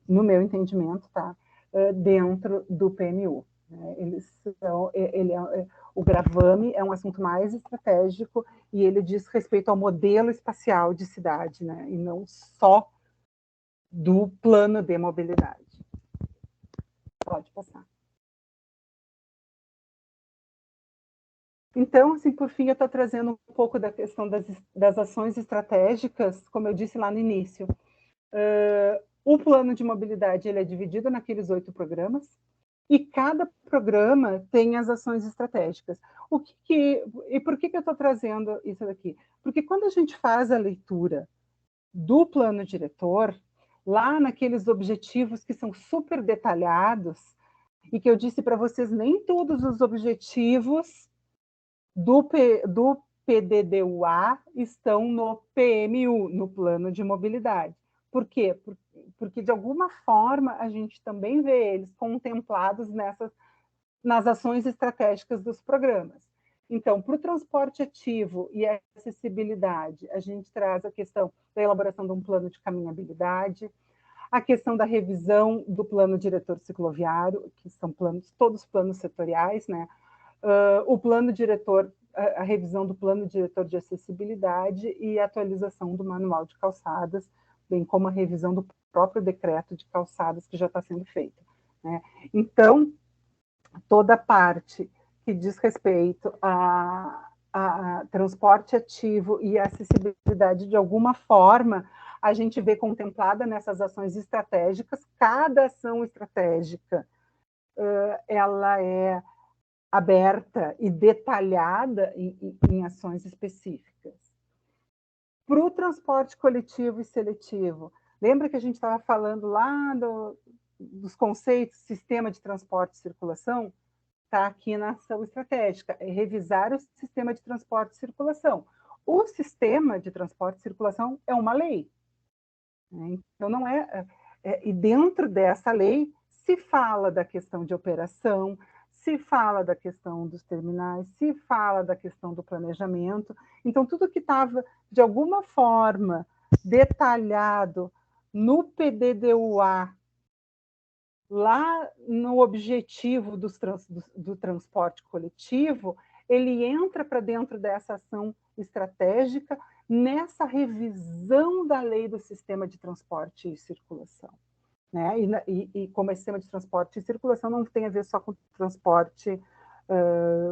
Speaker 2: no meu entendimento, tá, dentro do PMU. O gravame é um assunto mais estratégico e ele diz respeito ao modelo espacial de cidade, né, e não só do plano de mobilidade. Pode passar. Então, assim, por fim, eu estou trazendo um pouco da questão das ações estratégicas, como eu disse lá no início. O plano de mobilidade ele é dividido naqueles 8 programas, e cada programa tem as ações estratégicas. E por que eu estou trazendo isso daqui? Porque quando a gente faz a leitura do plano diretor, lá naqueles objetivos que são super detalhados, e que eu disse para vocês, nem todos os objetivos do PDDUA estão no PMU, no plano de mobilidade. Por quê? Porque, de alguma forma, a gente também vê eles contemplados nas ações estratégicas dos programas. Então, para o transporte ativo e a acessibilidade, a gente traz a questão da elaboração de um plano de caminhabilidade, a questão da revisão do plano diretor cicloviário, que são todos planos setoriais, né? O plano diretor, a revisão do plano diretor de acessibilidade e a atualização do manual de calçadas, bem como a revisão do próprio decreto de calçadas que já está sendo feita, né? Então, toda a parte que diz respeito a transporte ativo e acessibilidade, de alguma forma, a gente vê contemplada nessas ações estratégicas. Cada ação estratégica, ela é aberta e detalhada em ações específicas. Para o transporte coletivo e seletivo, lembra que a gente estava falando lá dos conceitos sistema de transporte e circulação? Está aqui na ação estratégica, é revisar o sistema de transporte e circulação. O sistema de transporte e circulação é uma lei, né? Então não e dentro dessa lei se fala da questão de operação, se fala da questão dos terminais, se fala da questão do planejamento. Então, tudo que estava, de alguma forma, detalhado no PDDUA, lá no objetivo do transporte coletivo, ele entra para dentro dessa ação estratégica, nessa revisão da lei do sistema de transporte e circulação, né? E como esse sistema de transporte e circulação não tem a ver só com transporte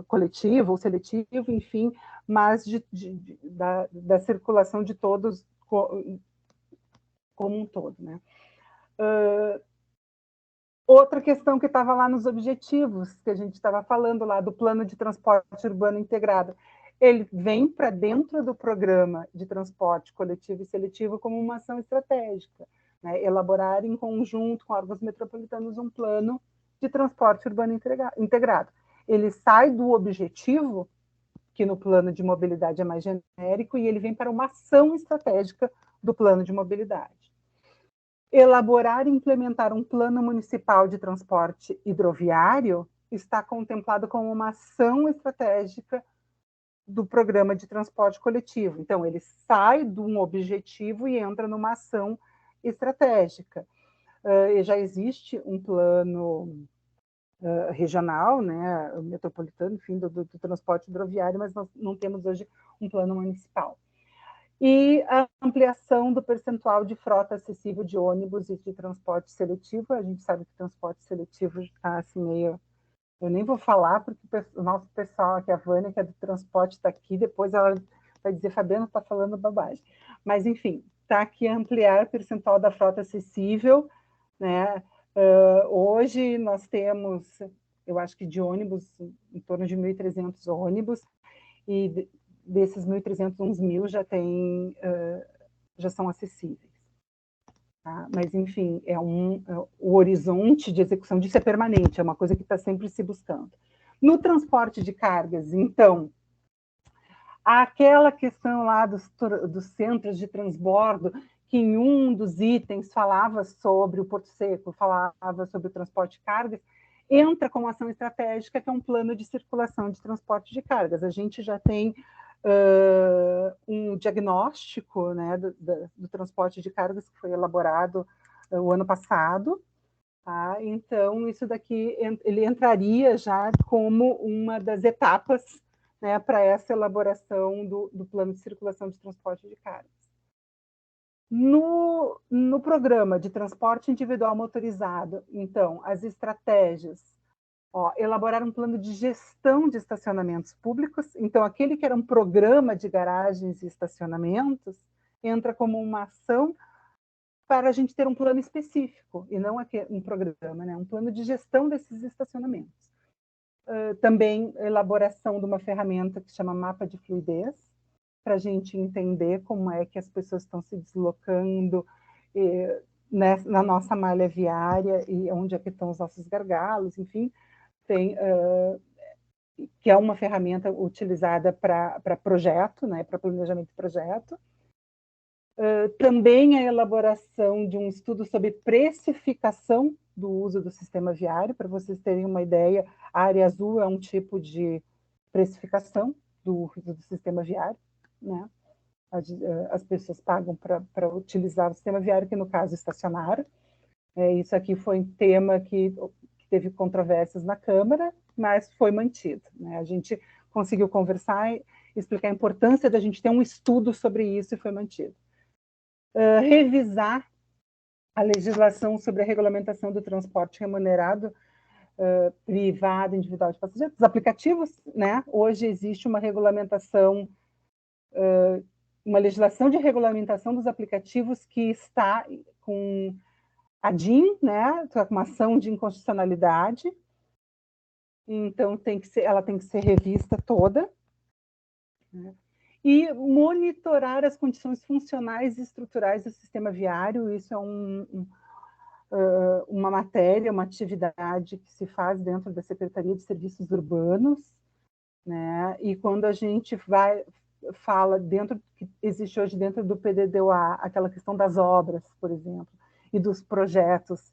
Speaker 2: coletivo ou seletivo, enfim, mas da circulação de todos como um todo, né? Outra questão que estava lá nos objetivos, que a gente estava falando lá do plano de transporte urbano integrado, ele vem para dentro do programa de transporte coletivo e seletivo como uma ação estratégica, né? Elaborar em conjunto com órgãos metropolitanos um plano de transporte urbano integrado. Ele sai do objetivo, que no plano de mobilidade é mais genérico, e ele vem para uma ação estratégica do plano de mobilidade. Elaborar e implementar um plano municipal de transporte hidroviário está contemplado como uma ação estratégica do programa de transporte coletivo. Então, ele sai de um objetivo e entra numa ação estratégica. Já existe um plano regional, né, metropolitano, enfim, do transporte hidroviário, mas nós não temos hoje um plano municipal. E a ampliação do percentual de frota acessível de ônibus e de transporte seletivo. A gente sabe que o transporte seletivo está assim meio... Eu nem vou falar, porque o nosso pessoal aqui, a Vânia, que é do transporte, está aqui, depois ela vai dizer, Fabiana, está falando bobagem. Mas, enfim, está aqui ampliar o percentual da frota acessível, né? Hoje nós temos, eu acho que de ônibus, em torno de 1.300 ônibus, e desses 1.300, uns 1.000 já são acessíveis. Tá? Mas, enfim, o horizonte de execução disso é permanente, é uma coisa que está sempre se buscando. No transporte de cargas, então, aquela questão lá dos centros de transbordo, que em um dos itens falava sobre o Porto Seco, falava sobre o transporte de cargas, entra como ação estratégica, que é um plano de circulação de transporte de cargas. A gente já tem um diagnóstico, né, do transporte de cargas que foi elaborado o ano passado, tá? Então, isso daqui, ele entraria já como uma das etapas, né, para essa elaboração do plano de circulação de transporte de cargas. No programa de transporte individual motorizado, então, as estratégias, elaborar um plano de gestão de estacionamentos públicos. Então, aquele que era um programa de garagens e estacionamentos entra como uma ação para a gente ter um plano específico, e não um programa, né? Um plano de gestão desses estacionamentos. Também elaboração de uma ferramenta que chama mapa de fluidez, para a gente entender como é que as pessoas estão se deslocando na nossa malha viária e onde é que estão os nossos gargalos, enfim, que é uma ferramenta utilizada para projeto, né, para planejamento de projeto. Também a elaboração de um estudo sobre precificação do uso do sistema viário. Para vocês terem uma ideia, a área azul é um tipo de precificação do uso do sistema viário, né? As pessoas pagam para utilizar o sistema viário, que no caso estacionário. Isso aqui foi um tema que teve controvérsias na Câmara, mas foi mantido, né? A gente conseguiu conversar e explicar a importância da gente ter um estudo sobre isso e foi mantido. Revisar a legislação sobre a regulamentação do transporte remunerado privado, individual de passageiros, os aplicativos, né? Hoje existe uma regulamentação, uma legislação de regulamentação dos aplicativos que está com a DIN, né? Com uma ação de inconstitucionalidade. Então ela tem que ser revista toda, né? E monitorar as condições funcionais e estruturais do sistema viário. Isso é uma matéria, uma atividade que se faz dentro da Secretaria de Serviços Urbanos, né? E quando a gente fala que existe hoje dentro do PDDUA aquela questão das obras, por exemplo, e dos projetos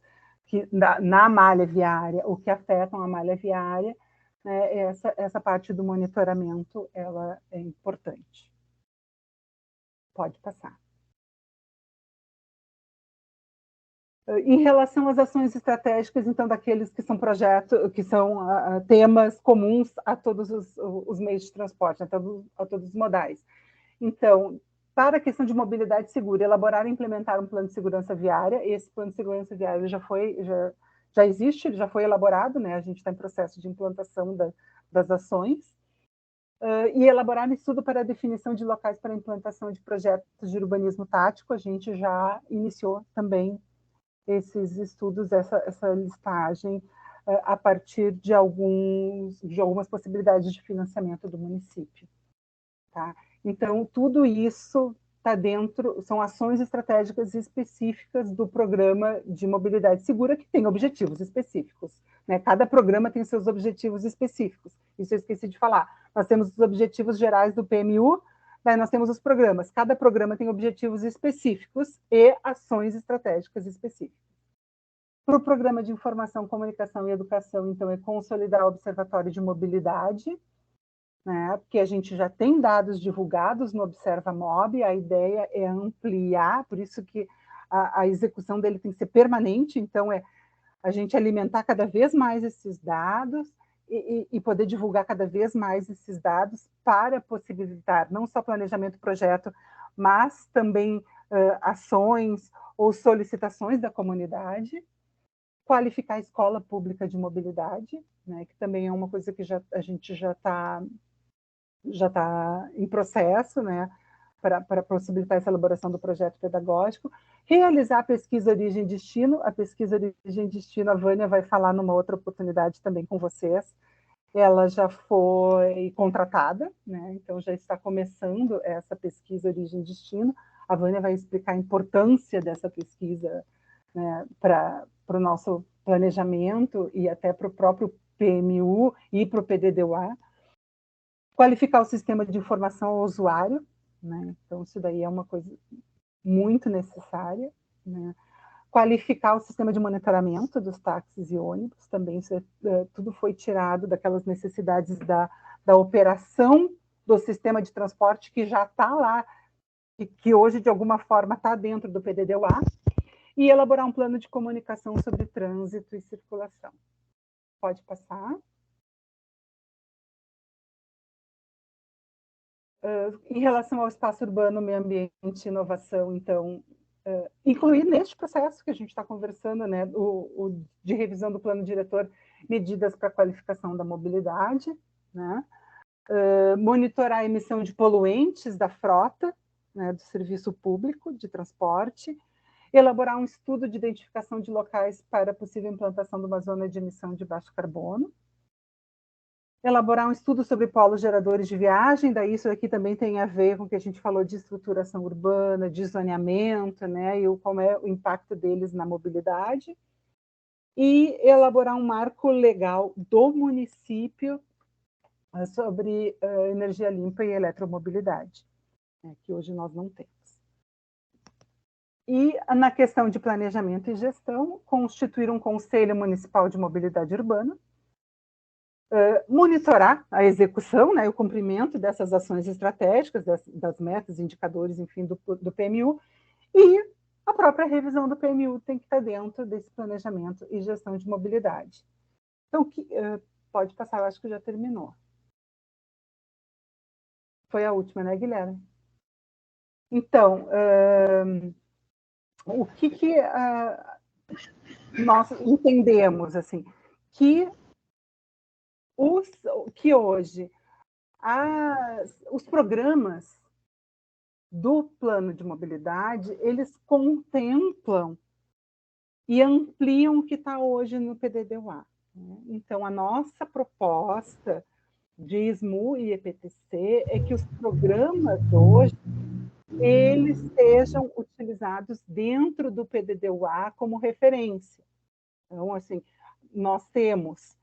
Speaker 2: na malha viária, ou que afetam a malha viária, né? Essa parte do monitoramento ela é importante. Pode passar. Em relação às ações estratégicas, então, daqueles que são projetos, que são temas comuns a todos os meios de transporte, a todos os modais. Então, para a questão de mobilidade segura, elaborar e implementar um plano de segurança viária. Esse plano de segurança viária já existe, ele já foi elaborado, né? A gente está em processo de implantação das ações. E elaborar um estudo para a definição de locais para a implantação de projetos de urbanismo tático. A gente já iniciou também esses estudos, essa listagem, a partir de algumas possibilidades de financiamento do município. Tá? Então, tudo isso está dentro, são ações estratégicas específicas do Programa de Mobilidade Segura, que tem objetivos específicos, né? Cada programa tem seus objetivos específicos. Isso eu esqueci de falar. Nós temos os objetivos gerais do PMU, daí nós temos os programas. Cada programa tem objetivos específicos e ações estratégicas específicas. Para o Programa de Informação, Comunicação e Educação, então, é consolidar o Observatório de Mobilidade, né? Porque a gente já tem dados divulgados no ObservaMob, a ideia é ampliar, por isso que a execução dele tem que ser permanente, então é a gente alimentar cada vez mais esses dados e poder divulgar cada vez mais esses dados para possibilitar não só planejamento, projeto, mas também ações ou solicitações da comunidade. Qualificar a escola pública de mobilidade, né, que também é uma coisa que a gente já está em processo, né, para possibilitar essa elaboração do projeto pedagógico. Realizar a pesquisa origem-destino. A pesquisa origem-destino, a Vânia vai falar numa outra oportunidade também com vocês. Ela já foi contratada, né, então já está começando essa pesquisa origem-destino. A Vânia vai explicar a importância dessa pesquisa, né, para o nosso planejamento e até para o próprio PMU e para o PDDUA. Qualificar o sistema de informação ao usuário, né? Então isso daí é uma coisa muito necessária, né? Qualificar o sistema de monitoramento dos táxis e ônibus, também isso tudo foi tirado daquelas necessidades da operação do sistema de transporte que já está lá, que hoje de alguma forma está dentro do PDDUA. E elaborar um plano de comunicação sobre trânsito e circulação. Pode passar. Em relação ao espaço urbano, meio ambiente e inovação, então, incluir neste processo que a gente está conversando, né, de revisão do plano diretor, medidas para a qualificação da mobilidade, né, monitorar a emissão de poluentes da frota, né, do serviço público de transporte, elaborar um estudo de identificação de locais para a possível implantação de uma zona de emissão de baixo carbono, elaborar um estudo sobre polos geradores de viagem, daí isso aqui também tem a ver com o que a gente falou de estruturação urbana, de zoneamento, né, e como é o impacto deles na mobilidade, e elaborar um marco legal do município sobre energia limpa e eletromobilidade, né, que hoje nós não temos. E, na questão de planejamento e gestão, constituir um Conselho Municipal de Mobilidade Urbana, monitorar a execução, né, o cumprimento dessas ações estratégicas, das metas, indicadores, enfim, do PMU, e a própria revisão do PMU tem que estar dentro desse planejamento e gestão de mobilidade. Então, pode passar, eu acho que já terminou. Foi a última, né, Guilherme? Então, o que nós entendemos, assim, que hoje os programas do plano de mobilidade, eles contemplam e ampliam o que está hoje no PDD-UA. Né? Então, a nossa proposta de SMU e EPTC é que os programas hoje eles sejam utilizados dentro do PDD-UA como referência. Então, assim, nós temos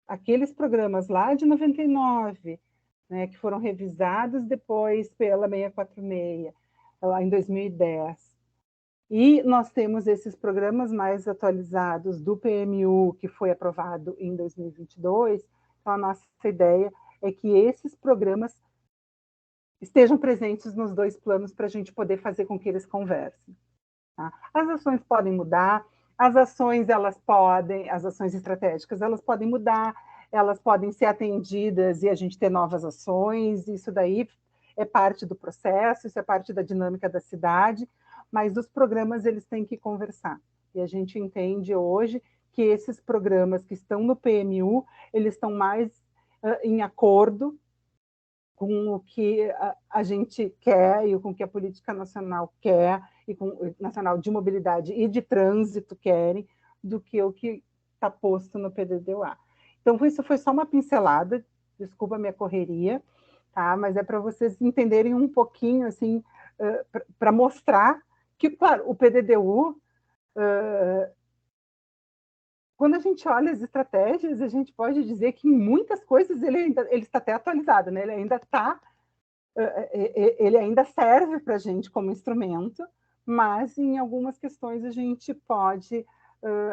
Speaker 2: aqueles programas lá de 99, né, que foram revisados depois pela 646, lá em 2010. E nós temos esses programas mais atualizados do PMU, que foi aprovado em 2022. Então, a nossa ideia é que esses programas estejam presentes nos dois planos para a gente poder fazer com que eles conversem. Tá? As ações podem mudar, as ações estratégicas, elas podem mudar, elas podem ser atendidas e a gente ter novas ações, isso daí é parte do processo, isso é parte da dinâmica da cidade, mas os programas eles têm que conversar. E a gente entende hoje que esses programas que estão no PMU, eles estão mais em acordo com o que a gente quer e com o que a política nacional quer, e com o nacional de mobilidade e de trânsito querem, do que o que está posto no PDD-UA. Então, isso foi só uma pincelada, desculpa a minha correria, tá? Mas é para vocês entenderem um pouquinho, assim, para mostrar que, claro, o PDD-U, quando a gente olha as estratégias, a gente pode dizer que em muitas coisas ele está até atualizado, né? Ele ainda serve para a gente como instrumento, mas em algumas questões a gente pode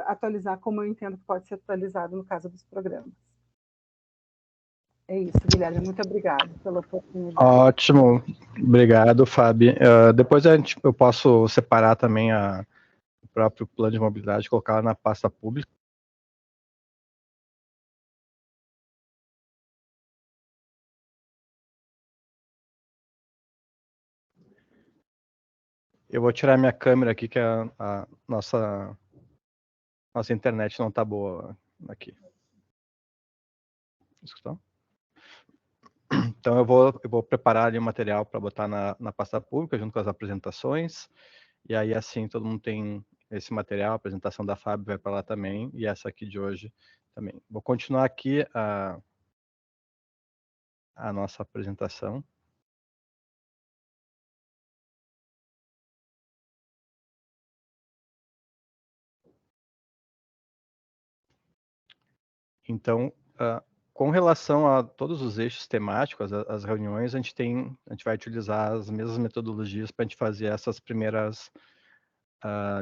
Speaker 2: atualizar, como eu entendo que pode ser atualizado no caso dos programas. É isso, Guilherme, muito obrigada pela oportunidade.
Speaker 1: Ótimo, obrigado, Fábio. Depois eu posso separar também o próprio plano de mobilidade, colocar na pasta pública. Eu vou tirar minha câmera aqui, que a nossa internet não está boa aqui. Escutou? Então, eu vou preparar ali o material para botar na pasta pública, junto com as apresentações, e aí, assim, todo mundo tem esse material, a apresentação da Fábio vai para lá também, e essa aqui de hoje também. Vou continuar aqui a nossa apresentação. Então, com relação a todos os eixos temáticos, as reuniões, a gente vai utilizar as mesmas metodologias para a gente fazer essas primeiras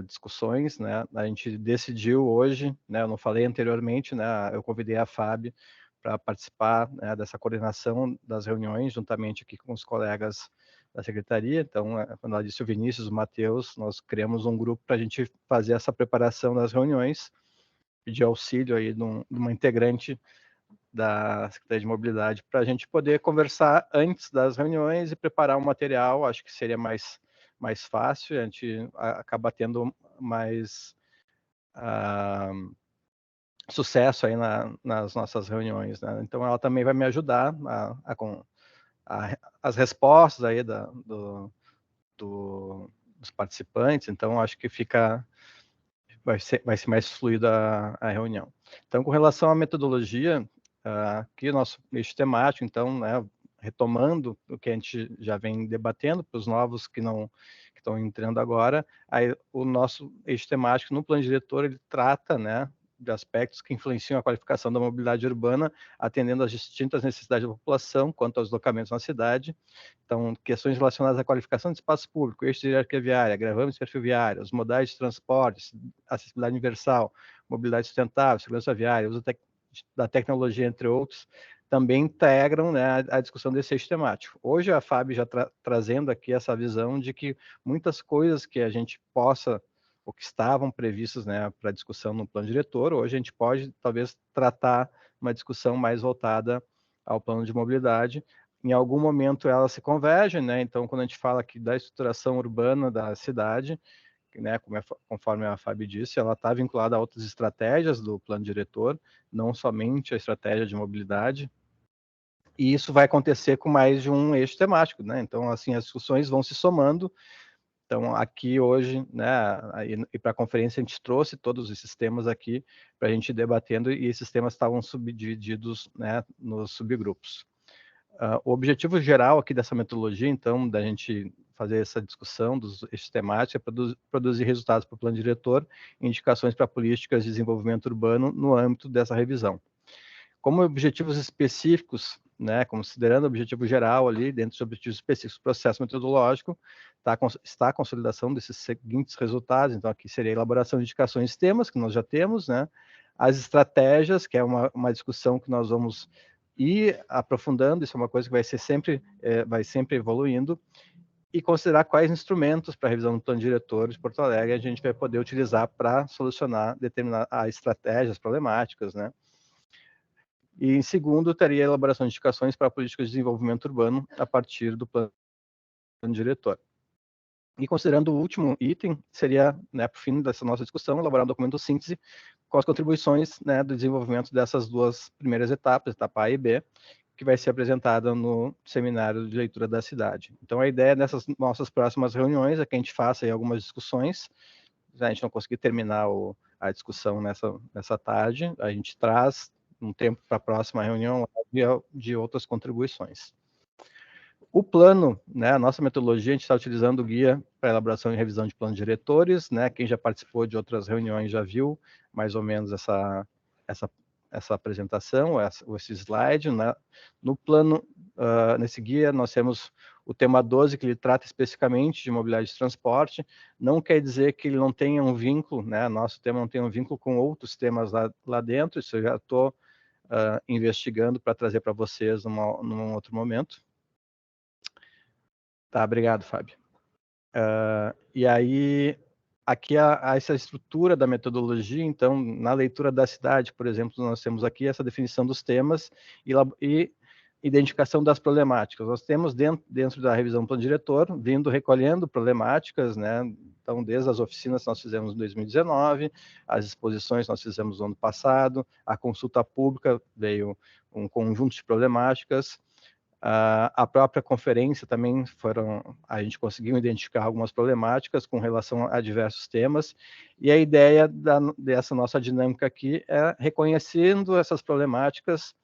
Speaker 1: discussões, né? A gente decidiu hoje, né? Eu não falei anteriormente, né? Eu convidei a Fábio para participar, né, dessa coordenação das reuniões, juntamente aqui com os colegas da secretaria. Então, quando ela disse o Vinícius, o Matheus, nós criamos um grupo para a gente fazer essa preparação das reuniões, pedir auxílio aí de uma integrante da Secretaria de Mobilidade para a gente poder conversar antes das reuniões e preparar um material. Acho que seria mais fácil, a gente acaba tendo mais sucesso aí nas nossas reuniões, né? Então, ela também vai me ajudar com as respostas aí dos participantes. Então, acho que vai ser mais fluida a reunião. Então, com relação à metodologia, aqui o nosso eixo temático, então, né, retomando o que a gente já vem debatendo, para os novos que estão entrando agora, aí o nosso eixo temático no plano diretor, ele trata, né, de aspectos que influenciam a qualificação da mobilidade urbana, atendendo às distintas necessidades da população, quanto aos deslocamentos na cidade. Então, questões relacionadas à qualificação de espaço público, eixo de hierarquia viária, agravamento de perfil viário, os modais de transporte, acessibilidade universal, mobilidade sustentável, segurança viária, uso de da tecnologia, entre outros, também integram, né, a discussão desse eixo temático. Hoje a FAB já trazendo aqui essa visão de que muitas coisas que a gente possa, ou que estavam previstas, né, para discussão no plano diretor, hoje a gente pode talvez tratar uma discussão mais voltada ao plano de mobilidade. Em algum momento elas se convergem, né? Então, quando a gente fala aqui da estruturação urbana da cidade, né, conforme a Fábio disse, ela está vinculada a outras estratégias do plano diretor, não somente a estratégia de mobilidade, e isso vai acontecer com mais de um eixo temático, né? Então, assim, as discussões vão se somando. Então, aqui hoje, né, e para a conferência a gente trouxe todos esses temas aqui para a gente ir debatendo, e esses temas estavam subdivididos, né, nos subgrupos. O objetivo geral aqui dessa metodologia, então, da gente fazer essa discussão dos eixos temáticos é produzir resultados para o plano diretor e indicações para políticas de desenvolvimento urbano no âmbito dessa revisão. Como objetivos específicos, né, considerando o objetivo geral ali, dentro dos objetivos específicos do processo metodológico, está a consolidação desses seguintes resultados. Então, aqui seria a elaboração de indicações de temas, que nós já temos, né, as estratégias, que é uma discussão que nós vamos ir aprofundando, isso é uma coisa que vai ser sempre, vai sempre evoluindo, e considerar quais instrumentos para a revisão do plano diretor de Porto Alegre a gente vai poder utilizar para solucionar determinadas estratégias problemáticas, né? E, em segundo, teria a elaboração de indicações para políticas de desenvolvimento urbano a partir do plano diretor. E considerando o último item, seria, né, para o fim dessa nossa discussão, elaborar um documento síntese com as contribuições, né, do desenvolvimento dessas duas primeiras etapas, etapa A e B, que vai ser apresentada no seminário de leitura da cidade. Então, a ideia dessas nossas próximas reuniões é que a gente faça aí algumas discussões. Se a gente não conseguir terminar a discussão nessa tarde, a gente traz um tempo para a próxima reunião de outras contribuições. O plano, né, a nossa metodologia, a gente está utilizando o guia para elaboração e revisão de planos diretores, né, quem já participou de outras reuniões já viu mais ou menos essa apresentação, esse slide, né. No plano, nesse guia, nós temos o tema 12, que ele trata especificamente de mobilidade de transporte. Não quer dizer que ele não tenha um vínculo, né, nosso tema não tem um vínculo com outros temas lá dentro, isso eu já estou investigando para trazer para vocês num outro momento. Tá, obrigado, Fábio. E aí, aqui essa estrutura da metodologia, então, na leitura da cidade, por exemplo, nós temos aqui essa definição dos temas e identificação das problemáticas. Nós temos dentro da revisão do plano diretor, recolhendo problemáticas, né? Então, desde as oficinas que nós fizemos em 2019, as exposições nós fizemos no ano passado, a consulta pública veio um conjunto de problemáticas, a própria conferência também a gente conseguiu identificar algumas problemáticas com relação a diversos temas, e a ideia dessa nossa dinâmica aqui é, reconhecendo essas problemáticas,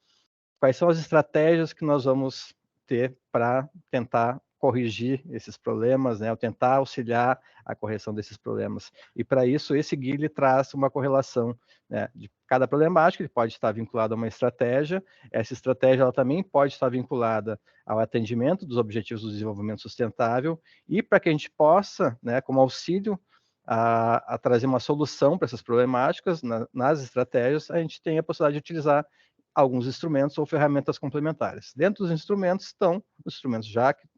Speaker 1: quais são as estratégias que nós vamos ter para tentar corrigir esses problemas, né, ou tentar auxiliar a correção desses problemas. E para isso, esse guia ele traz uma correlação, né, de cada problemática, ele pode estar vinculado a uma estratégia, essa estratégia ela também pode estar vinculada ao atendimento dos objetivos do desenvolvimento sustentável, e para que a gente possa, né, como auxílio a trazer uma solução para essas problemáticas nas estratégias, a gente tem a possibilidade de utilizar alguns instrumentos ou ferramentas complementares. Dentro dos instrumentos estão os instrumentos já que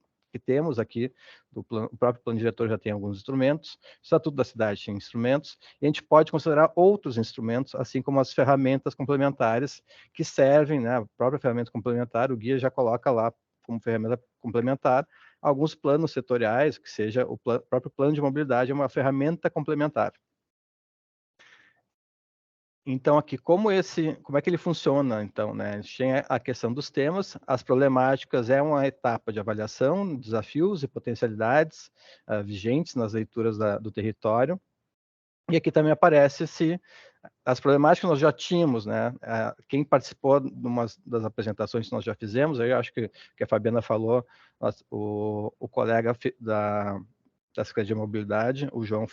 Speaker 1: temos aqui, o próprio plano diretor já tem alguns instrumentos, o Estatuto da Cidade tem instrumentos, e a gente pode considerar outros instrumentos, assim como as ferramentas complementares que servem, né, a própria ferramenta complementar, o guia já coloca lá como ferramenta complementar alguns planos setoriais, que seja o próprio plano de mobilidade é uma ferramenta complementar. Então, aqui, como é que ele funciona, então, né? A gente tem a questão dos temas, as problemáticas é uma etapa de avaliação, desafios e potencialidades vigentes nas leituras do território, e aqui também aparece as problemáticas que nós já tínhamos, né? Quem participou de uma das apresentações que nós já fizemos, aí eu acho que a Fabiana falou, o colega da Secretaria de Mobilidade, o João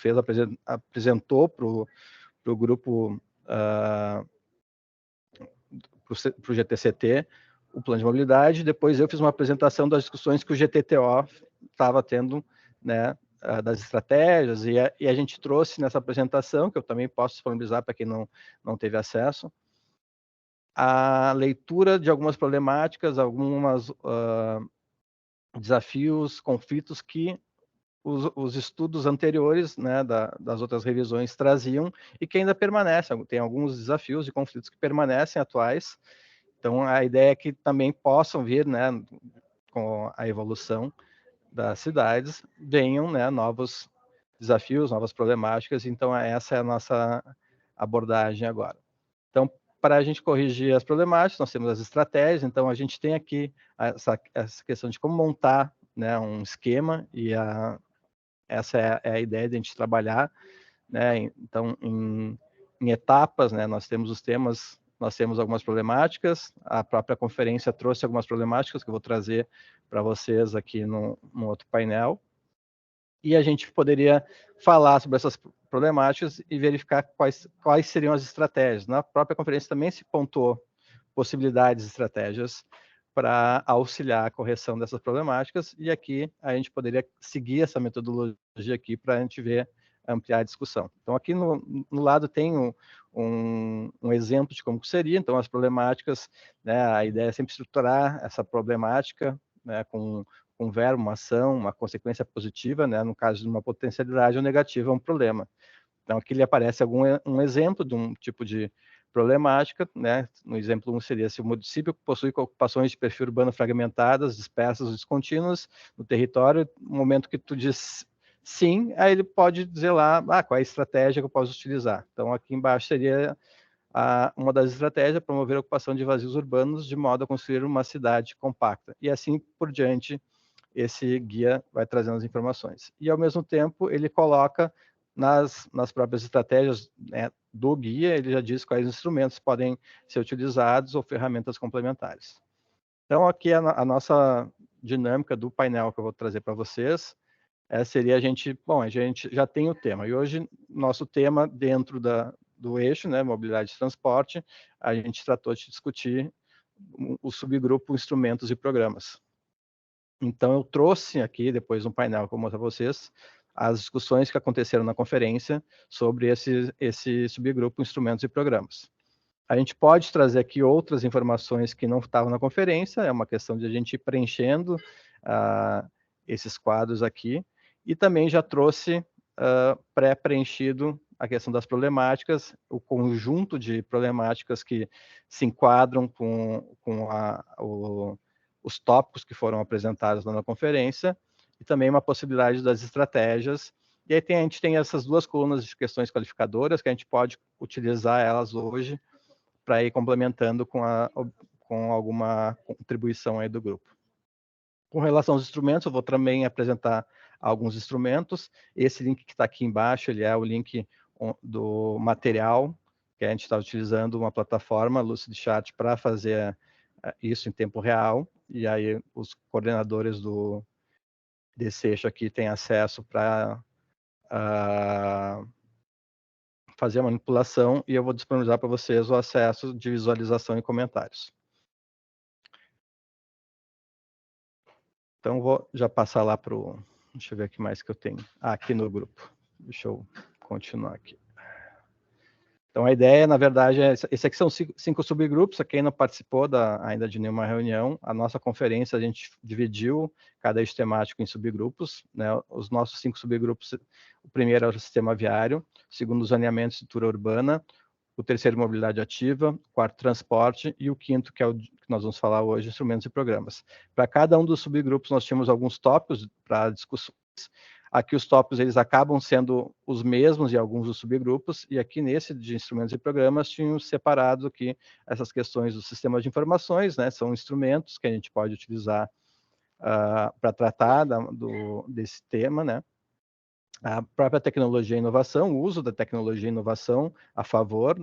Speaker 1: apresentou para o grupo, para o GTCT, o plano de mobilidade. Depois eu fiz uma apresentação das discussões que o GTTO estava tendo, né, das estratégias, e a gente trouxe nessa apresentação, que eu também posso disponibilizar para quem não teve acesso, a leitura de algumas problemáticas, algumas desafios, conflitos que os estudos anteriores, né, das outras revisões traziam e que ainda permanecem. Tem alguns desafios e conflitos que permanecem atuais. Então, a ideia é que também possam vir, né, com a evolução das cidades, venham, né, novos desafios, novas problemáticas. Então, essa é a nossa abordagem agora. Então, para a gente corrigir as problemáticas, nós temos as estratégias. Então, a gente tem aqui essa questão de como montar, né, um esquema, e essa é a ideia de a gente trabalhar, né? Então, em etapas, né, nós temos os temas, nós temos algumas problemáticas, a própria conferência trouxe algumas problemáticas que eu vou trazer para vocês aqui no outro painel, e a gente poderia falar sobre essas problemáticas e verificar quais seriam as estratégias. Na própria conferência também se pontuou possibilidades, estratégias para auxiliar a correção dessas problemáticas, e aqui a gente poderia seguir essa metodologia aqui para a gente ver, ampliar a discussão. Então, aqui no lado tem um exemplo de como seria. Então, as problemáticas, né, a ideia é sempre estruturar essa problemática, né, com um verbo, uma ação, uma consequência positiva, né, no caso de uma potencialidade, ou negativa, é um problema. Então, aqui lhe aparece um exemplo de um tipo de problemática, né? No exemplo 1 seria se o município possui ocupações de perfil urbano fragmentadas, dispersas ou descontínuas no território. No momento que tu diz sim, aí ele pode dizer lá, qual é a estratégia que eu posso utilizar. Então, aqui embaixo seria uma das estratégias, promover a ocupação de vazios urbanos de modo a construir uma cidade compacta. E assim por diante, esse guia vai trazendo as informações. E, ao mesmo tempo, ele coloca nas próprias estratégias, né, do guia, ele já diz quais instrumentos podem ser utilizados ou ferramentas complementares. Então, aqui a nossa dinâmica do painel que eu vou trazer para vocês seria a gente já tem o tema, e hoje nosso tema dentro do eixo, né, mobilidade e transporte, a gente tratou de discutir o subgrupo instrumentos e programas. Então, eu trouxe aqui, depois, um painel que eu vou mostrar para vocês, as discussões que aconteceram na conferência sobre esse subgrupo instrumentos e programas. A gente pode trazer aqui outras informações que não estavam na conferência, é uma questão de a gente ir preenchendo esses quadros aqui, e também já trouxe pré-preenchido a questão das problemáticas, o conjunto de problemáticas que se enquadram com os tópicos que foram apresentados na conferência, e também uma possibilidade das estratégias. E aí a gente tem essas duas colunas de questões qualificadoras, que a gente pode utilizar elas hoje para ir complementando com alguma contribuição aí do grupo. Com relação aos instrumentos, eu vou também apresentar alguns instrumentos. Esse link que está aqui embaixo, ele é o link do material, que a gente está utilizando uma plataforma, Lucidchat, para fazer isso em tempo real, e aí os coordenadores desse eixo aqui têm acesso para fazer a manipulação, e eu vou disponibilizar para vocês o acesso de visualização e comentários. Então, vou já passar lá para o... Deixa eu ver o que mais que eu tenho. Aqui no grupo. Deixa eu continuar aqui. Então, a ideia, na verdade, esse aqui são 5 subgrupos. Quem não participou ainda de nenhuma reunião, a nossa conferência, a gente dividiu cada eixo temático em subgrupos, né? Os nossos 5 subgrupos, o primeiro é o sistema viário, o segundo, zoneamento e estrutura urbana, o terceiro, mobilidade ativa, o quarto, transporte, e o quinto, que é o que nós vamos falar hoje, instrumentos e programas. Para cada um dos subgrupos, nós tínhamos alguns tópicos para discussões. Aqui os tópicos eles acabam sendo os mesmos em alguns dos subgrupos, e aqui nesse de instrumentos e programas tínhamos separado aqui essas questões do sistema de informações, né, são instrumentos que a gente pode utilizar para tratar desse tema, né. A própria tecnologia e inovação, o uso da tecnologia e inovação a favor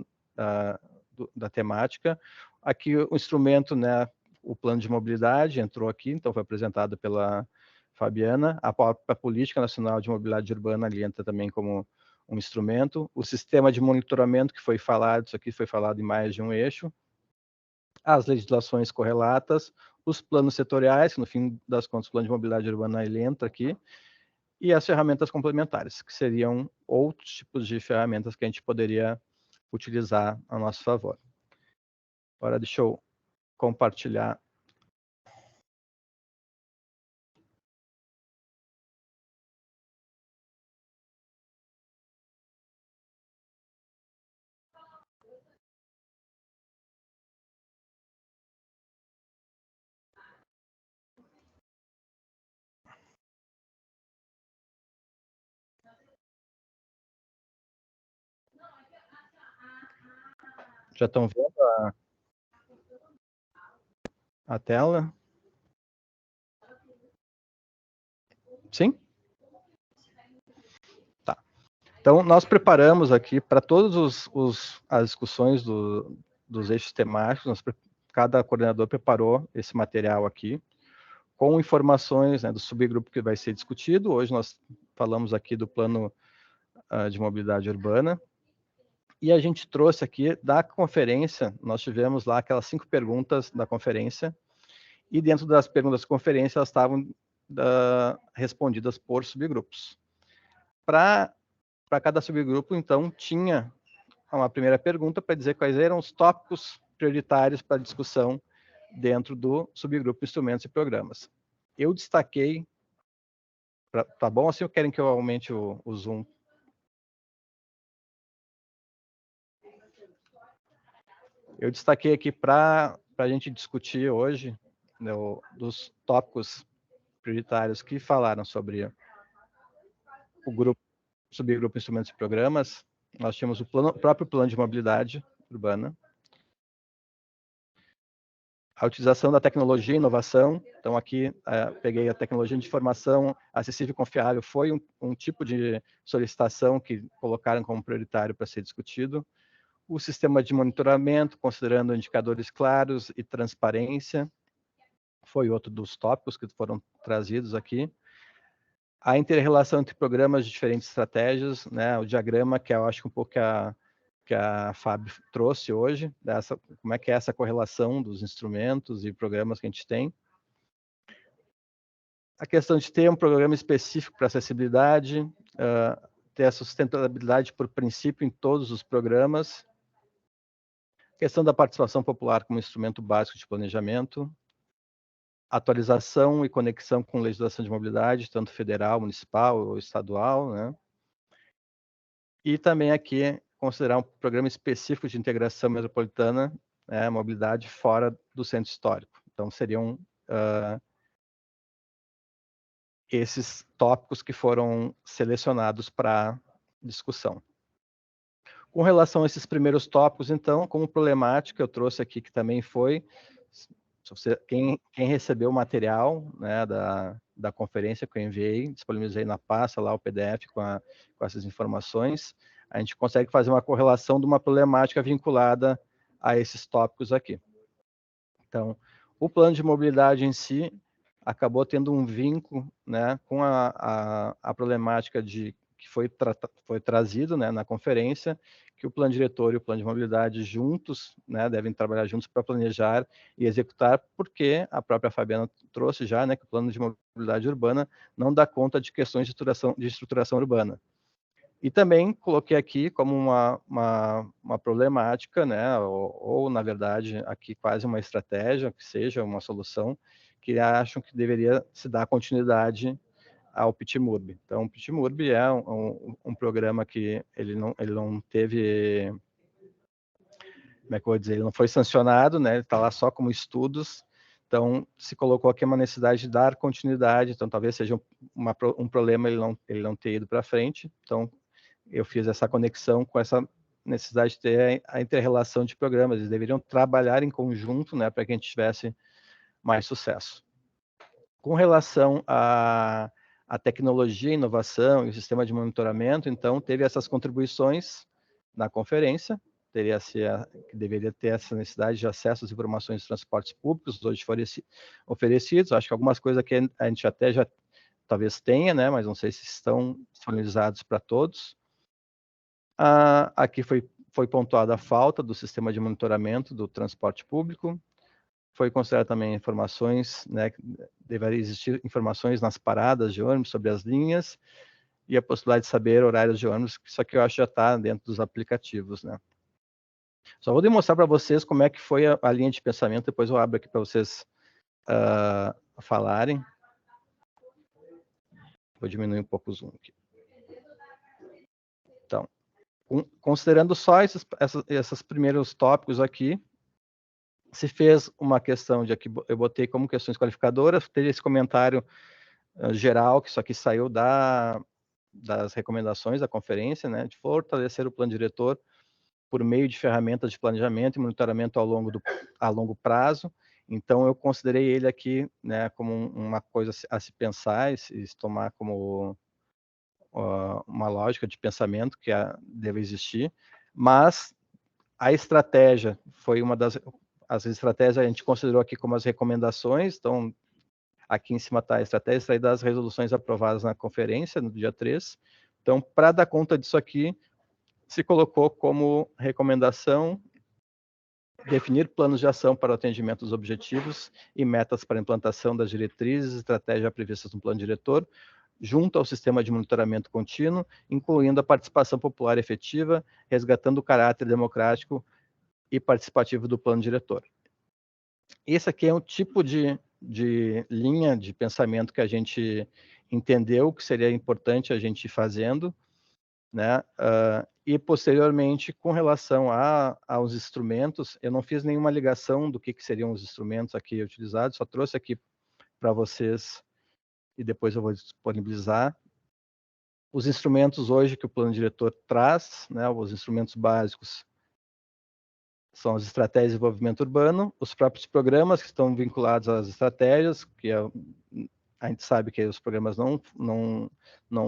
Speaker 1: da temática. Aqui o instrumento, né, o plano de mobilidade entrou aqui, então foi apresentado pela Fabiana. A própria Política Nacional de Mobilidade Urbana ali entra também como um instrumento. O sistema de monitoramento que foi falado, isso aqui foi falado em mais de um eixo. As legislações correlatas, os planos setoriais, que no fim das contas o plano de mobilidade urbana ele entra aqui, e as ferramentas complementares, que seriam outros tipos de ferramentas que a gente poderia utilizar a nosso favor. Agora deixa eu compartilhar. Já estão vendo a tela? Sim? Tá. Então, nós preparamos aqui para todas as discussões dos eixos temáticos, cada coordenador preparou esse material aqui, com informações, né, do subgrupo que vai ser discutido. Hoje nós falamos aqui do plano de mobilidade urbana. E a gente trouxe aqui da conferência, nós tivemos lá aquelas 5 perguntas da conferência, e dentro das perguntas da conferência, elas estavam respondidas por subgrupos. Para cada subgrupo, então, tinha uma primeira pergunta para dizer quais eram os tópicos prioritários para discussão dentro do subgrupo Instrumentos e Programas. Eu destaquei, tá bom assim ou querem que eu aumente o zoom? Eu destaquei aqui para a gente discutir hoje, né, dos tópicos prioritários que falaram sobre o subgrupo Instrumentos e Programas. Nós tínhamos o próprio plano de mobilidade urbana, a utilização da tecnologia e inovação. Então, aqui peguei a tecnologia de informação acessível e confiável, foi um tipo de solicitação que colocaram como prioritário para ser discutido. O sistema de monitoramento, considerando indicadores claros e transparência, foi outro dos tópicos que foram trazidos aqui. A inter-relação entre programas de diferentes estratégias, né, o diagrama, que eu acho que um pouco que a Fábio trouxe hoje, como é que é essa correlação dos instrumentos e programas que a gente tem. A questão de ter um programa específico para acessibilidade, ter a sustentabilidade por princípio em todos os programas. Questão da participação popular como instrumento básico de planejamento. Atualização e conexão com legislação de mobilidade, tanto federal, municipal ou estadual, né? E também aqui considerar um programa específico de integração metropolitana, né, mobilidade fora do centro histórico. Então, seriam esses tópicos que foram selecionados para discussão. Com relação a esses primeiros tópicos, então, como problemática, eu trouxe aqui que também foi, quem recebeu o material, né, da conferência que eu enviei, disponibilizei na pasta lá o PDF com essas informações, a gente consegue fazer uma correlação de uma problemática vinculada a esses tópicos aqui. Então, o plano de mobilidade em si acabou tendo um vínculo, né, com a problemática que foi trazido, né, na conferência, que o plano diretor e o plano de mobilidade juntos, né, devem trabalhar juntos para planejar e executar, porque a própria Fabiana trouxe já, né, que o plano de mobilidade urbana não dá conta de questões de estruturação urbana. E também coloquei aqui como uma problemática, né, ou, na verdade, aqui quase uma estratégia, que seja uma solução, que acham que deveria se dar continuidade ao PITMURB. Então, o PITMURB é um programa que ele não teve, como é que eu vou dizer, ele não foi sancionado, né, ele está lá só como estudos, então se colocou aqui uma necessidade de dar continuidade, então talvez seja um problema ele não ter ido para frente, então eu fiz essa conexão com essa necessidade de ter a inter-relação de programas, eles deveriam trabalhar em conjunto, né, para que a gente tivesse mais sucesso. Com relação à tecnologia, inovação e o sistema de monitoramento, então, teve essas contribuições na conferência, que deveria ter essa necessidade de acesso às informações dos transportes públicos hoje oferecidos. Acho que algumas coisas que a gente até já talvez tenha, né, mas não sei se estão disponibilizados para todos. Aqui foi pontuada a falta do sistema de monitoramento do transporte público. Foi considerado também informações, né, que deveria existir informações nas paradas de ônibus sobre as linhas e a possibilidade de saber horários de ônibus, isso aqui eu acho que já está dentro dos aplicativos, né. Só vou demonstrar para vocês como é que foi a linha de pensamento, depois eu abro aqui para vocês falarem. Vou diminuir um pouco o zoom aqui. Então, considerando só esses primeiros tópicos aqui, se fez uma questão de aqui, eu botei como questões qualificadoras, teve esse comentário geral, que isso aqui saiu das recomendações da conferência, né, de fortalecer o plano diretor por meio de ferramentas de planejamento e monitoramento a longo prazo. Então, eu considerei ele aqui, né, como uma coisa a se pensar e se tomar como uma lógica de pensamento que deve existir, mas a estratégia foi uma as estratégias a gente considerou aqui como as recomendações, então aqui em cima está a estratégia das resoluções aprovadas na conferência no dia 3. Então, para dar conta disso aqui, se colocou como recomendação definir planos de ação para o atendimento dos objetivos e metas para a implantação das diretrizes e estratégias previstas no plano diretor, junto ao sistema de monitoramento contínuo, incluindo a participação popular efetiva, resgatando o caráter democrático e participativo do plano diretor. Esse aqui é um tipo de linha de pensamento que a gente entendeu que seria importante a gente ir fazendo, né? E posteriormente, com relação aos instrumentos, eu não fiz nenhuma ligação do que seriam os instrumentos aqui utilizados, só trouxe aqui para vocês e depois eu vou disponibilizar. Os instrumentos hoje que o plano diretor traz, né, os instrumentos básicos, são as estratégias de desenvolvimento urbano, os próprios programas que estão vinculados às estratégias, que a gente sabe que os programas não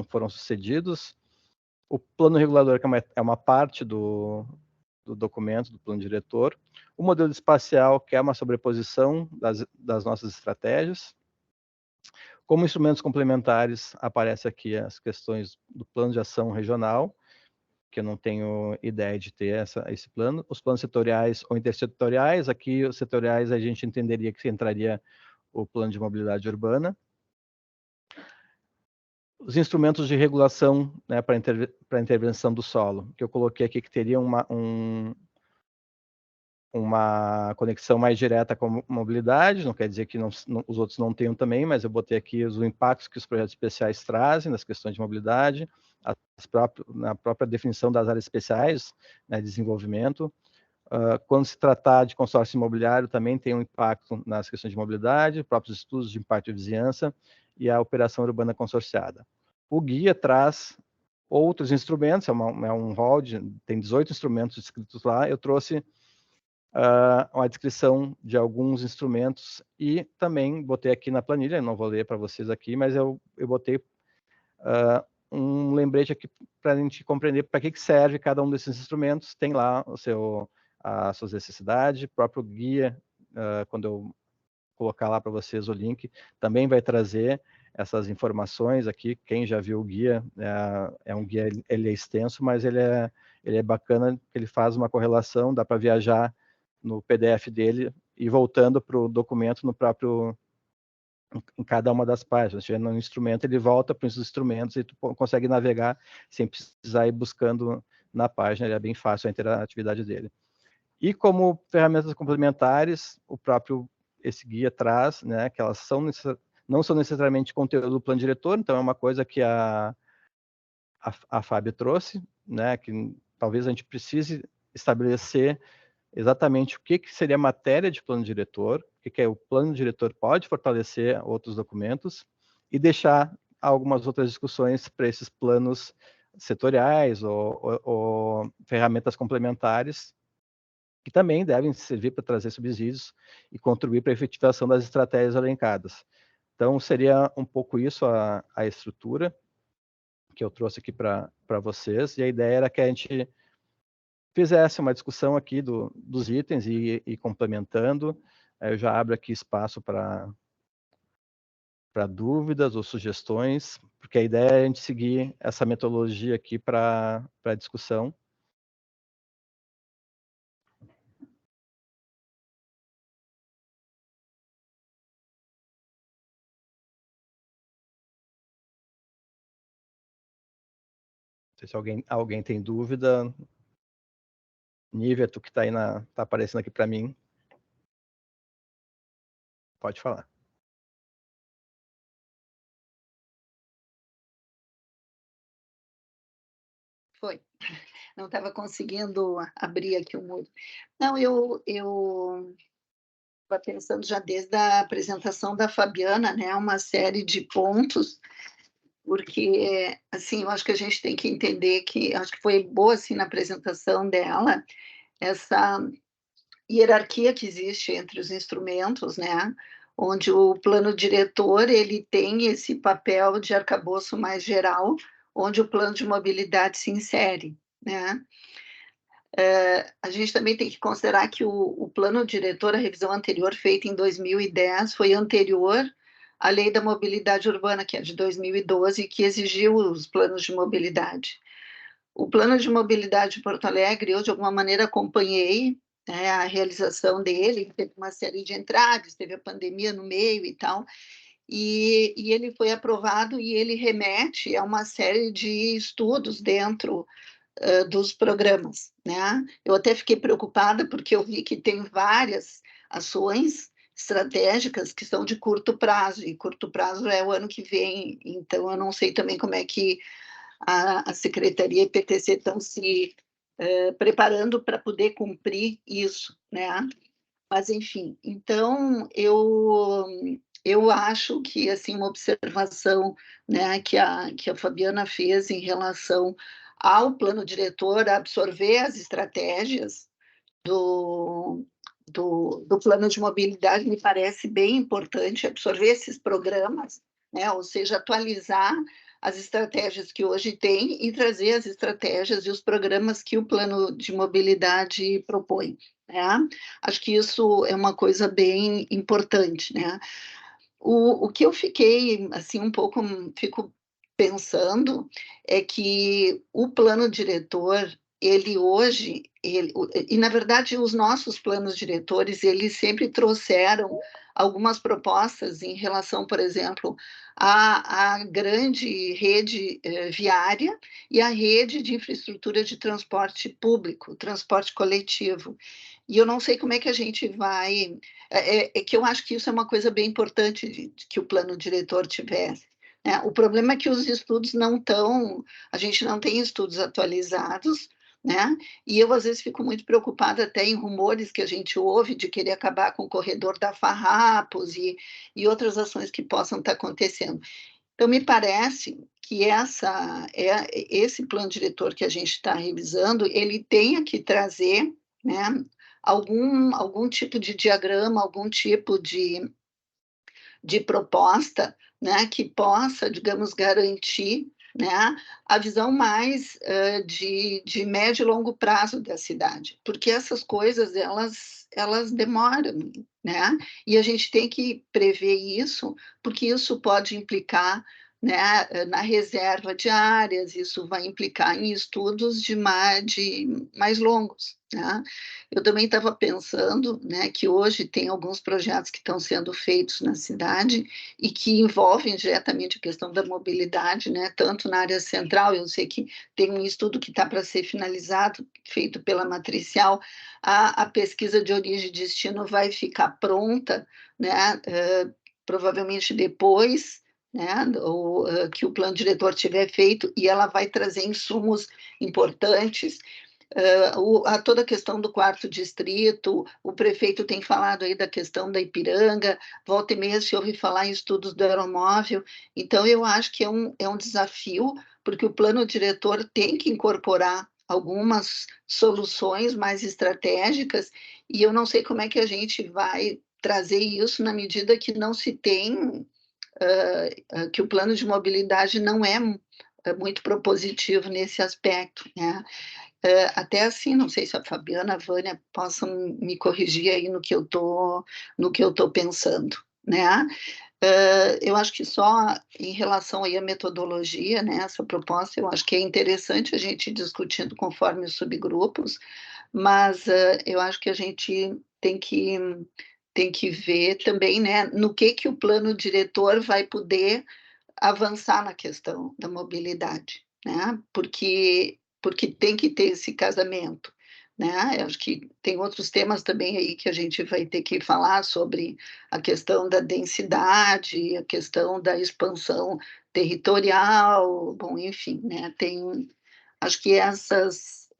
Speaker 1: foram sucedidos, o plano regulador, que é uma parte do documento, do plano diretor, o modelo espacial, que é uma sobreposição das nossas estratégias. Como instrumentos complementares, aparece aqui as questões do plano de ação regional, que eu não tenho ideia de ter esse plano. Os planos setoriais ou intersetoriais, aqui os setoriais a gente entenderia que entraria o plano de mobilidade urbana. Os instrumentos de regulação, né, para intervenção do solo, que eu coloquei aqui que teria uma conexão mais direta com a mobilidade, não quer dizer que os outros não tenham também, mas eu botei aqui os impactos que os projetos especiais trazem nas questões de mobilidade, na própria definição das áreas especiais, né, desenvolvimento. Quando se tratar de consórcio imobiliário, também tem um impacto nas questões de mobilidade, próprios estudos de impacto de vizinhança e a operação urbana consorciada. O guia traz outros instrumentos, é um rol, tem 18 instrumentos escritos lá, eu trouxe uma descrição de alguns instrumentos e também botei aqui na planilha, não vou ler para vocês aqui, mas eu botei um lembrete aqui para a gente compreender para que serve cada um desses instrumentos. Tem lá as suas necessidades, próprio guia, quando eu colocar lá para vocês o link, também vai trazer essas informações aqui. Quem já viu o guia, é um guia, ele é extenso, mas ele é bacana, ele faz uma correlação, dá para viajar no PDF dele e voltando para o documento em cada uma das páginas. Se estiver no instrumento, ele volta para os instrumentos e tu consegue navegar sem precisar ir buscando na página, ele é bem fácil a interatividade dele. E como ferramentas complementares, esse guia traz, né, que elas não são necessariamente conteúdo do plano diretor, então é uma coisa que a Fábio trouxe, né, que talvez a gente precise estabelecer exatamente o que seria matéria de plano diretor, o que o plano diretor pode fortalecer outros documentos e deixar algumas outras discussões para esses planos setoriais ou ferramentas complementares que também devem servir para trazer subsídios e contribuir para a efetivação das estratégias elencadas. Então, seria um pouco isso a estrutura que eu trouxe aqui para vocês, e a ideia era que a gente fizesse uma discussão aqui dos itens e complementando. Eu já abro aqui espaço para dúvidas ou sugestões, porque a ideia é a gente seguir essa metodologia aqui para a discussão. Não sei se alguém tem dúvida. Nívia, tu que está aí tá aparecendo aqui para mim. Pode falar.
Speaker 4: Foi. Não estava conseguindo abrir aqui o muro. Não, eu estava pensando já desde a apresentação da Fabiana, né, uma série de pontos, porque, assim, eu acho que a gente tem que entender que, acho que foi boa, assim, na apresentação dela, essa hierarquia que existe entre os instrumentos, né, onde o plano diretor, ele tem esse papel de arcabouço mais geral, onde o plano de mobilidade se insere, né. A gente também tem que considerar que o plano diretor, a revisão anterior, feita em 2010, foi anterior à Lei da Mobilidade Urbana, que é de 2012, que exigiu os planos de mobilidade. O plano de mobilidade de Porto Alegre, eu, de alguma maneira, acompanhei, né, a realização dele, teve uma série de entraves, teve a pandemia no meio e tal, e ele foi aprovado e ele remete a uma série de estudos dentro dos programas, né? Eu até fiquei preocupada porque eu vi que tem várias ações estratégicas que são de curto prazo, e curto prazo é o ano que vem, então eu não sei também como é que a Secretaria e PTC estão se preparando para poder cumprir isso, né? Mas, enfim, então eu acho que, assim, uma observação, né, que a Fabiana fez em relação ao plano diretor absorver as estratégias do do plano de mobilidade me parece bem importante, absorver esses programas, né, ou seja, atualizar as estratégias que hoje tem e trazer as estratégias e os programas que o plano de mobilidade propõe, né. Acho que isso é uma coisa bem importante, né. O que eu fiquei, assim, um pouco fico pensando, é que o plano diretor, ele hoje, e na verdade os nossos planos diretores, eles sempre trouxeram algumas propostas em relação, por exemplo, à grande rede, viária e à rede de infraestrutura de transporte público, transporte coletivo. E eu não sei como é que a gente vai é que eu acho que isso é uma coisa bem importante de que o plano diretor tivesse, né. O problema é que os estudos não estão, a gente não tem estudos atualizados, né, e eu às vezes fico muito preocupada até em rumores que a gente ouve de querer acabar com o corredor da Farrapos e outras ações que possam estar acontecendo. Então me parece que esse plano diretor que a gente está revisando, ele tenha que trazer, né, algum tipo de diagrama, algum tipo de proposta, né, que possa, digamos, garantir, né, a visão mais de médio e longo prazo da cidade, porque essas coisas elas demoram, né, e a gente tem que prever isso, porque isso pode implicar, né, na reserva de áreas, isso vai implicar em estudos de mais longos, né. Eu também estava pensando, né, que hoje tem alguns projetos que estão sendo feitos na cidade e que envolvem diretamente a questão da mobilidade, né, tanto na área central, eu sei que tem um estudo que está para ser finalizado, feito pela Matricial, a pesquisa de origem e destino vai ficar pronta, né, provavelmente depois, né, que o plano diretor tiver feito, e ela vai trazer insumos importantes, toda a questão do quarto distrito, o prefeito tem falado aí da questão da Ipiranga, volta e meia se ouve falar em estudos do aeromóvel, então eu acho que é um desafio, porque o plano diretor tem que incorporar algumas soluções mais estratégicas, e eu não sei como é que a gente vai trazer isso na medida que não se tem, que o plano de mobilidade não é muito propositivo nesse aspecto, né. Até assim, não sei se a Fabiana, a Vânia possam me corrigir aí no que eu estou pensando, né. Eu acho que só em relação aí à metodologia, né, essa proposta, eu acho que é interessante a gente ir discutindo conforme os subgrupos, mas, eu acho que a gente tem que ver também, né, no que o plano diretor vai poder avançar na questão da mobilidade, né, porque tem que ter esse casamento, né? Eu acho que tem outros temas também aí que a gente vai ter que falar sobre a questão da densidade, a questão da expansão territorial, bom, enfim, né? Acho que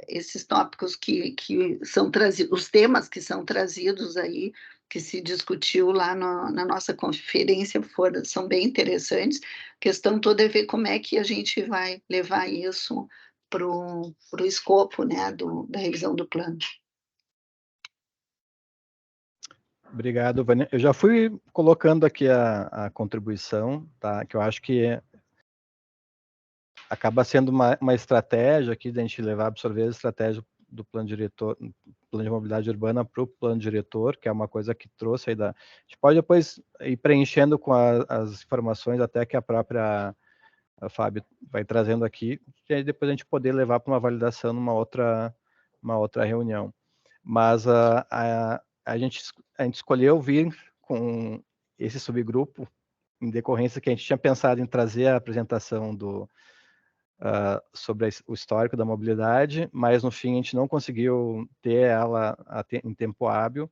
Speaker 4: esses tópicos que são trazidos, os temas que são trazidos aí, que se discutiu lá na nossa conferência, são bem interessantes. A questão toda é ver como é que a gente vai levar isso para o escopo, né, da revisão do plano.
Speaker 1: Obrigado, Vânia. Eu já fui colocando aqui a contribuição, tá? Que eu acho que acaba sendo uma estratégia aqui da gente levar, absorver a estratégia do plano diretor, plano de mobilidade urbana para o plano diretor, que é uma coisa que trouxe aí a gente pode depois ir preenchendo com as informações até que a própria Fábio vai trazendo aqui, e aí depois a gente poder levar para uma validação numa outra reunião. Mas a gente escolheu vir com esse subgrupo em decorrência que a gente tinha pensado em trazer a apresentação sobre o histórico da mobilidade, mas no fim a gente não conseguiu ter ela em tempo hábil.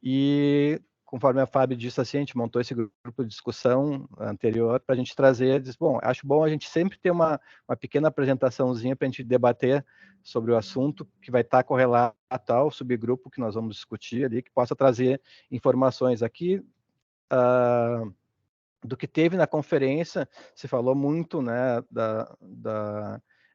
Speaker 1: E conforme a Fábio disse assim, a gente montou esse grupo de discussão anterior para a gente trazer, bom, acho bom a gente sempre ter uma pequena apresentaçãozinha para a gente debater sobre o assunto que vai estar correlato ao subgrupo que nós vamos discutir ali, que possa trazer informações aqui do que teve na conferência. Se falou muito, né,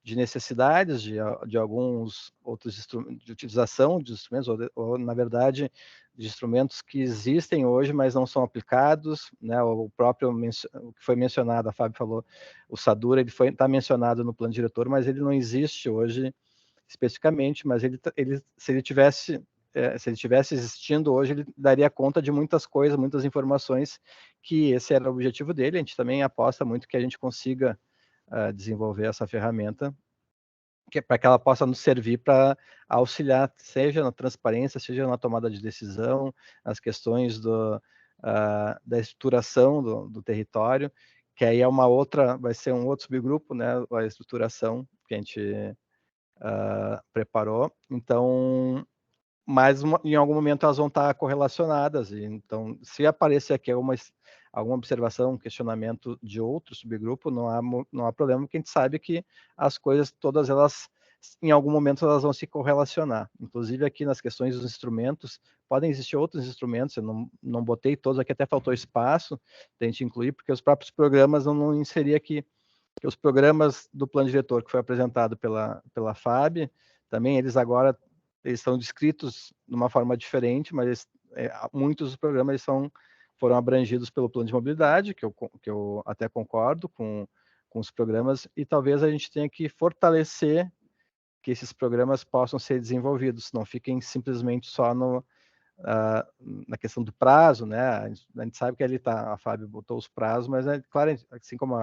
Speaker 1: de necessidades de alguns outros instrumentos, de utilização de instrumentos, ou na verdade, de instrumentos que existem hoje, mas não são aplicados, né, o próprio, o que foi mencionado, a Fábio falou, o SADURA, ele está mencionado no plano diretor, mas ele não existe hoje especificamente, mas se ele tivesse existindo hoje, ele daria conta de muitas coisas, muitas informações, que esse era o objetivo dele. A gente também aposta muito que a gente consiga desenvolver essa ferramenta, para que ela possa nos servir para auxiliar, seja na transparência, seja na tomada de decisão, as questões da estruturação do território, que aí vai ser um outro subgrupo, né, a estruturação que a gente preparou. Então, mas em algum momento elas vão estar correlacionadas. Então, se aparecer aqui alguma observação, questionamento de outro subgrupo, não há problema, porque a gente sabe que as coisas, todas elas, em algum momento, elas vão se correlacionar. Inclusive, aqui nas questões dos instrumentos, podem existir outros instrumentos, eu não botei todos aqui, até faltou espaço da gente incluir, porque os próprios programas eu não inseri aqui. Porque os programas do plano diretor que foi apresentado pela FAB, também eles estão descritos de uma forma diferente, mas muitos dos programas foram abrangidos pelo plano de mobilidade, que eu até concordo com os programas, e talvez a gente tenha que fortalecer que esses programas possam ser desenvolvidos, não fiquem simplesmente só na questão do prazo, né? A gente sabe que ali a Fábio botou os prazos, mas é claro, assim como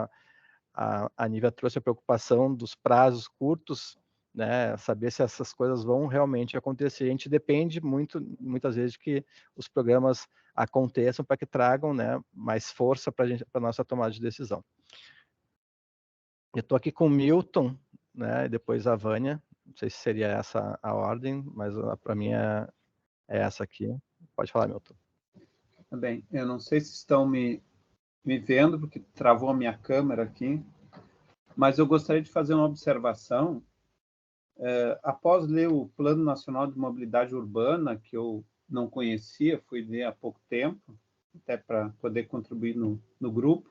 Speaker 1: a Nívia trouxe a preocupação dos prazos curtos, né, saber se essas coisas vão realmente acontecer. A gente depende muitas vezes de que os programas aconteçam para que tragam, né, mais força para a nossa tomada de decisão. Eu estou aqui com o Milton, né, e depois a Vânia. Não sei se seria essa a ordem, mas para mim é essa aqui. Pode falar, Milton.
Speaker 7: Bem, eu não sei se estão me vendo, porque travou a minha câmera aqui, mas eu gostaria de fazer uma observação. Após ler o Plano Nacional de Mobilidade Urbana, que eu não conhecia, fui ler há pouco tempo, até para poder contribuir no grupo,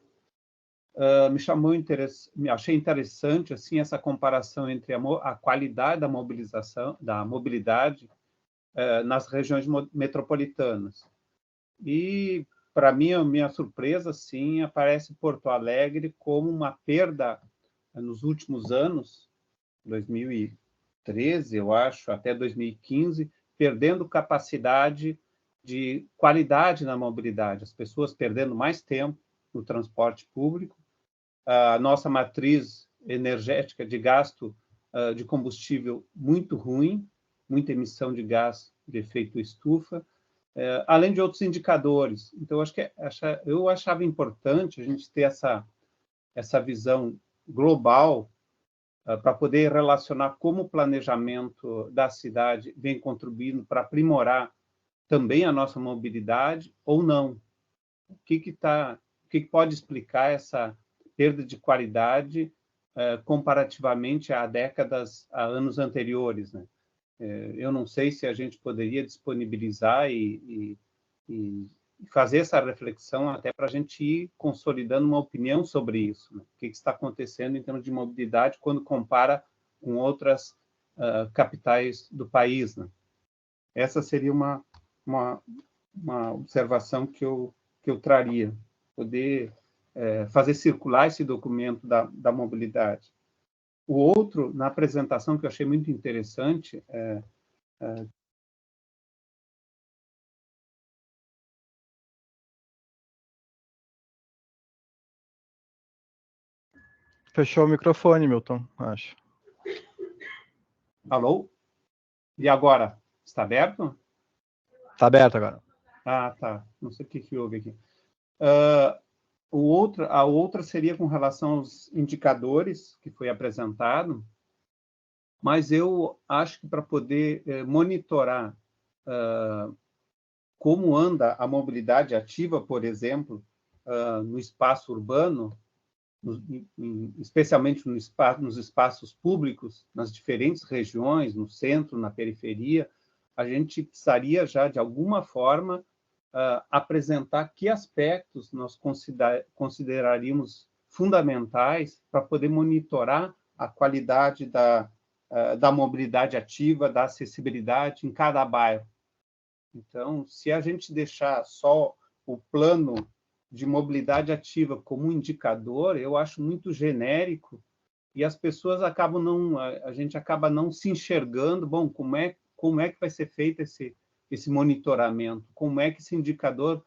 Speaker 7: achei interessante assim, essa comparação entre a qualidade da mobilidade nas regiões metropolitanas. E, para mim, a minha surpresa, sim, aparece Porto Alegre como uma perda nos últimos anos, 2013, eu acho, até 2015, perdendo capacidade de qualidade na mobilidade, as pessoas perdendo mais tempo no transporte público, a nossa matriz energética de gasto de combustível muito ruim, muita emissão de gás de efeito estufa, além de outros indicadores. Então, eu achava importante a gente ter essa visão global para poder relacionar como o planejamento da cidade vem contribuindo para aprimorar também a nossa mobilidade ou não? O que pode explicar essa perda de qualidade comparativamente a anos anteriores, né? Eu não sei se a gente poderia disponibilizar e fazer essa reflexão até para a gente ir consolidando uma opinião sobre isso, né? O que está acontecendo em termos de mobilidade quando compara com outras capitais do país, né? Essa seria uma observação que eu traria, poder fazer circular esse documento da mobilidade. O outro, na apresentação, que eu achei muito interessante,
Speaker 1: Fechou o microfone, Milton, acho.
Speaker 7: Alô? E agora? Está aberto?
Speaker 1: Está aberto agora.
Speaker 7: Ah, tá. Não sei o que houve aqui. A outra seria com relação aos indicadores que foi apresentado, mas eu acho que para poder monitorar como anda a mobilidade ativa, por exemplo, no espaço urbano, especialmente nos espaços públicos, nas diferentes regiões, no centro, na periferia, a gente precisaria já, de alguma forma, apresentar que aspectos nós consideraríamos fundamentais para poder monitorar a qualidade da mobilidade ativa, da acessibilidade em cada bairro. Então, se a gente deixar só o plano de mobilidade ativa como um indicador, eu acho muito genérico e as pessoas a gente acaba não se enxergando, bom, como é que vai ser feito esse monitoramento, como é que esse indicador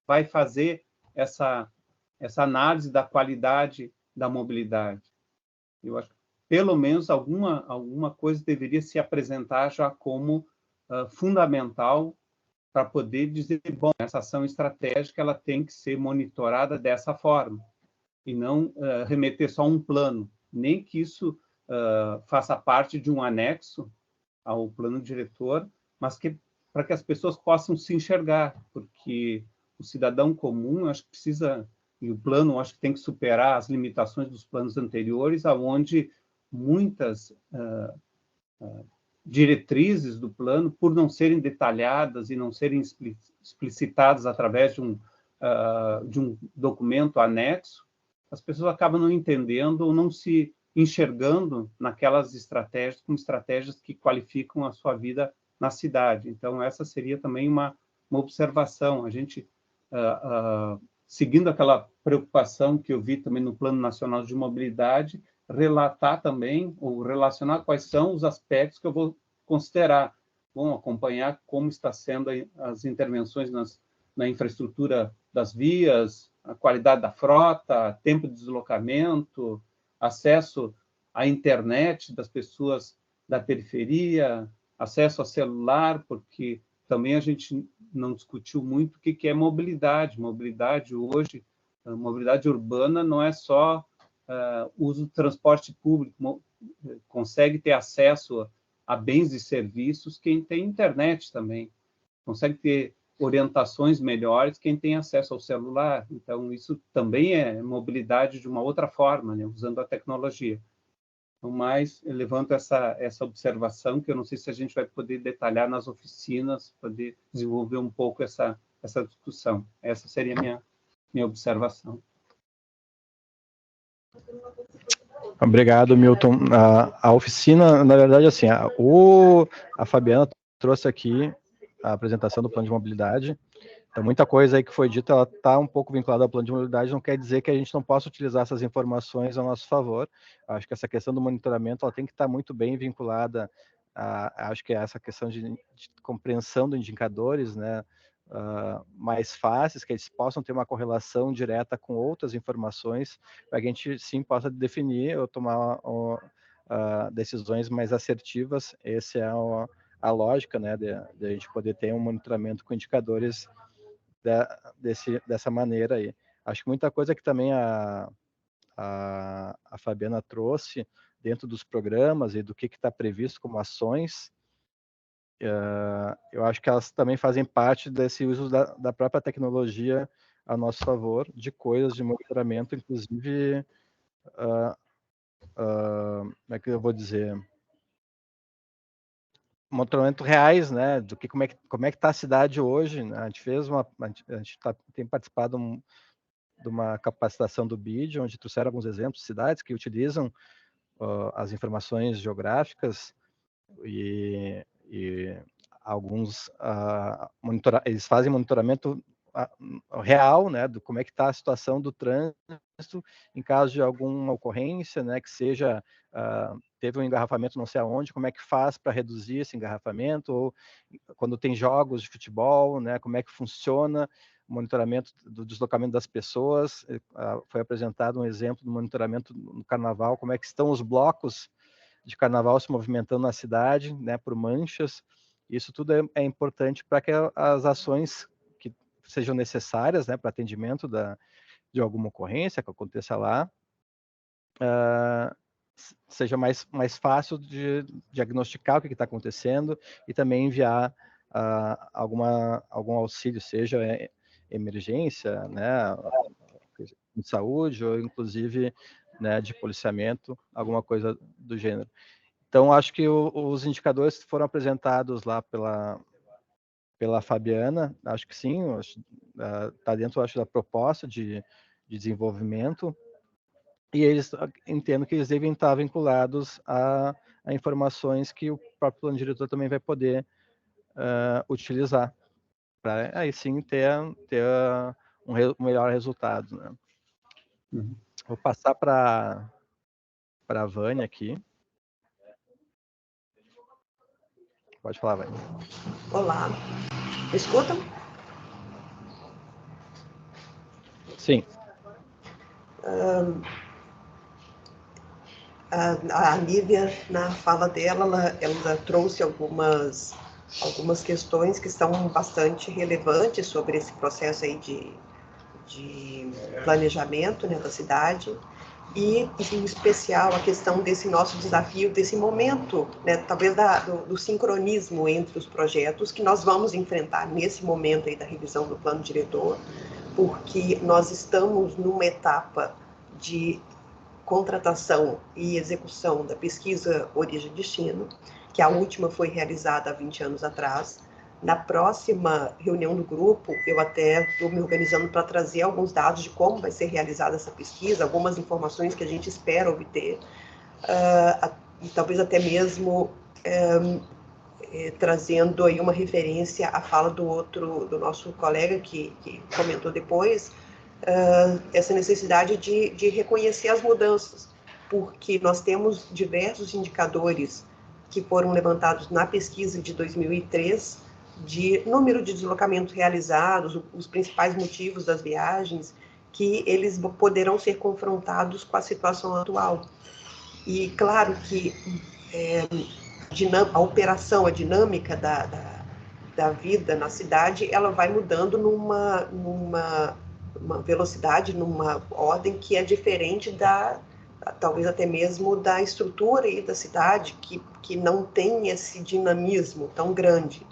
Speaker 7: vai fazer essa análise da qualidade da mobilidade. Eu acho que, pelo menos, alguma coisa deveria se apresentar já como fundamental para poder dizer, bom, essa ação estratégica ela tem que ser monitorada dessa forma, e não remeter só um plano, nem que isso faça parte de um anexo ao plano diretor, mas para que as pessoas possam se enxergar, porque o cidadão comum, acho que precisa, e o plano, acho que tem que superar as limitações dos planos anteriores, aonde muitas diretrizes do plano, por não serem detalhadas e não serem explicitadas através de um documento anexo, as pessoas acabam não entendendo ou não se enxergando naquelas estratégias como estratégias que qualificam a sua vida na cidade. Então, essa seria também uma observação. A gente, seguindo aquela preocupação que eu vi também no Plano Nacional de Mobilidade, relatar também, ou relacionar quais são os aspectos que eu vou considerar. Bom, acompanhar como está sendo as intervenções na infraestrutura das vias, a qualidade da frota, tempo de deslocamento, acesso à internet das pessoas da periferia, acesso a celular, porque também a gente não discutiu muito o que é mobilidade. Mobilidade hoje, mobilidade urbana não é só uso do transporte público, consegue ter acesso a bens e serviços quem tem internet também, consegue ter orientações melhores quem tem acesso ao celular. Então, isso também é mobilidade de uma outra forma, né, usando a tecnologia. Então, mais eu levanto essa observação, que eu não sei se a gente vai poder detalhar nas oficinas, poder desenvolver um pouco essa discussão. Essa seria a minha observação.
Speaker 1: Obrigado, Milton. A oficina, na verdade, assim, a Fabiana trouxe aqui a apresentação do plano de mobilidade. Então, muita coisa aí que foi dita, ela está um pouco vinculada ao plano de mobilidade, não quer dizer que a gente não possa utilizar essas informações a nosso favor. Acho que essa questão do monitoramento, ela tem que estar muito bem vinculada acho que é essa questão de compreensão dos indicadores, né, mais fáceis, que eles possam ter uma correlação direta com outras informações, para que a gente sim possa definir ou tomar decisões mais assertivas. Essa é a lógica, né, de a gente poder ter um monitoramento com indicadores dessa maneira aí. Acho que muita coisa que também a Fabiana trouxe, dentro dos programas e do que está previsto como ações, eu acho que elas também fazem parte desse uso da própria tecnologia a nosso favor, de coisas de monitoramento, inclusive, como é que eu vou dizer, monitoramento reais, né, do que como é que está a cidade hoje, né? A gente tem participado de uma capacitação do BID, onde trouxeram alguns exemplos de cidades que utilizam as informações geográficas e alguns eles fazem monitoramento real, né, do como é que está a situação do trânsito em caso de alguma ocorrência, né, que seja teve um engarrafamento não sei aonde, como é que faz para reduzir esse engarrafamento, ou quando tem jogos de futebol, né, como é que funciona o monitoramento do deslocamento das pessoas. Foi apresentado um exemplo do monitoramento no carnaval, como é que estão os blocos de carnaval se movimentando na cidade, né, por manchas. Isso tudo é importante para que as ações que sejam necessárias, né, para atendimento de alguma ocorrência que aconteça lá, seja mais fácil de diagnosticar o que está acontecendo e também enviar algum auxílio, seja emergência, né, de saúde ou inclusive, né, de policiamento, alguma coisa do gênero. Então, acho que os indicadores que foram apresentados lá pela Fabiana, acho que sim, está dentro, acho, da proposta de desenvolvimento, e eles entendo que eles devem estar vinculados a informações que o próprio plano diretor também vai poder utilizar, para aí sim ter um melhor resultado, né? Vou passar para a Vânia aqui. Pode falar, Vânia.
Speaker 9: Olá, me escutam?
Speaker 1: Sim.
Speaker 9: A Nívia, na fala dela, ela trouxe algumas questões que são bastante relevantes sobre esse processo aí de planejamento, né, da cidade, e, em especial, a questão desse nosso desafio, desse momento, né, talvez do sincronismo entre os projetos que nós vamos enfrentar nesse momento aí da revisão do plano diretor, porque nós estamos numa etapa de contratação e execução da pesquisa Origem e Destino, que a última foi realizada há 20 anos atrás. Na próxima reunião do grupo, eu até estou me organizando para trazer alguns dados de como vai ser realizada essa pesquisa, algumas informações que a gente espera obter, e talvez até mesmo trazendo aí uma referência à fala do nosso colega que comentou depois, essa necessidade de reconhecer as mudanças, porque nós temos diversos indicadores que foram levantados na pesquisa de 2003, de número de deslocamentos realizados, os principais motivos das viagens, que eles poderão ser confrontados com a situação atual. E claro que a operação, a dinâmica da vida na cidade, ela vai mudando numa velocidade, numa ordem que é diferente talvez até mesmo da estrutura aí da cidade, que não tem esse dinamismo tão grande.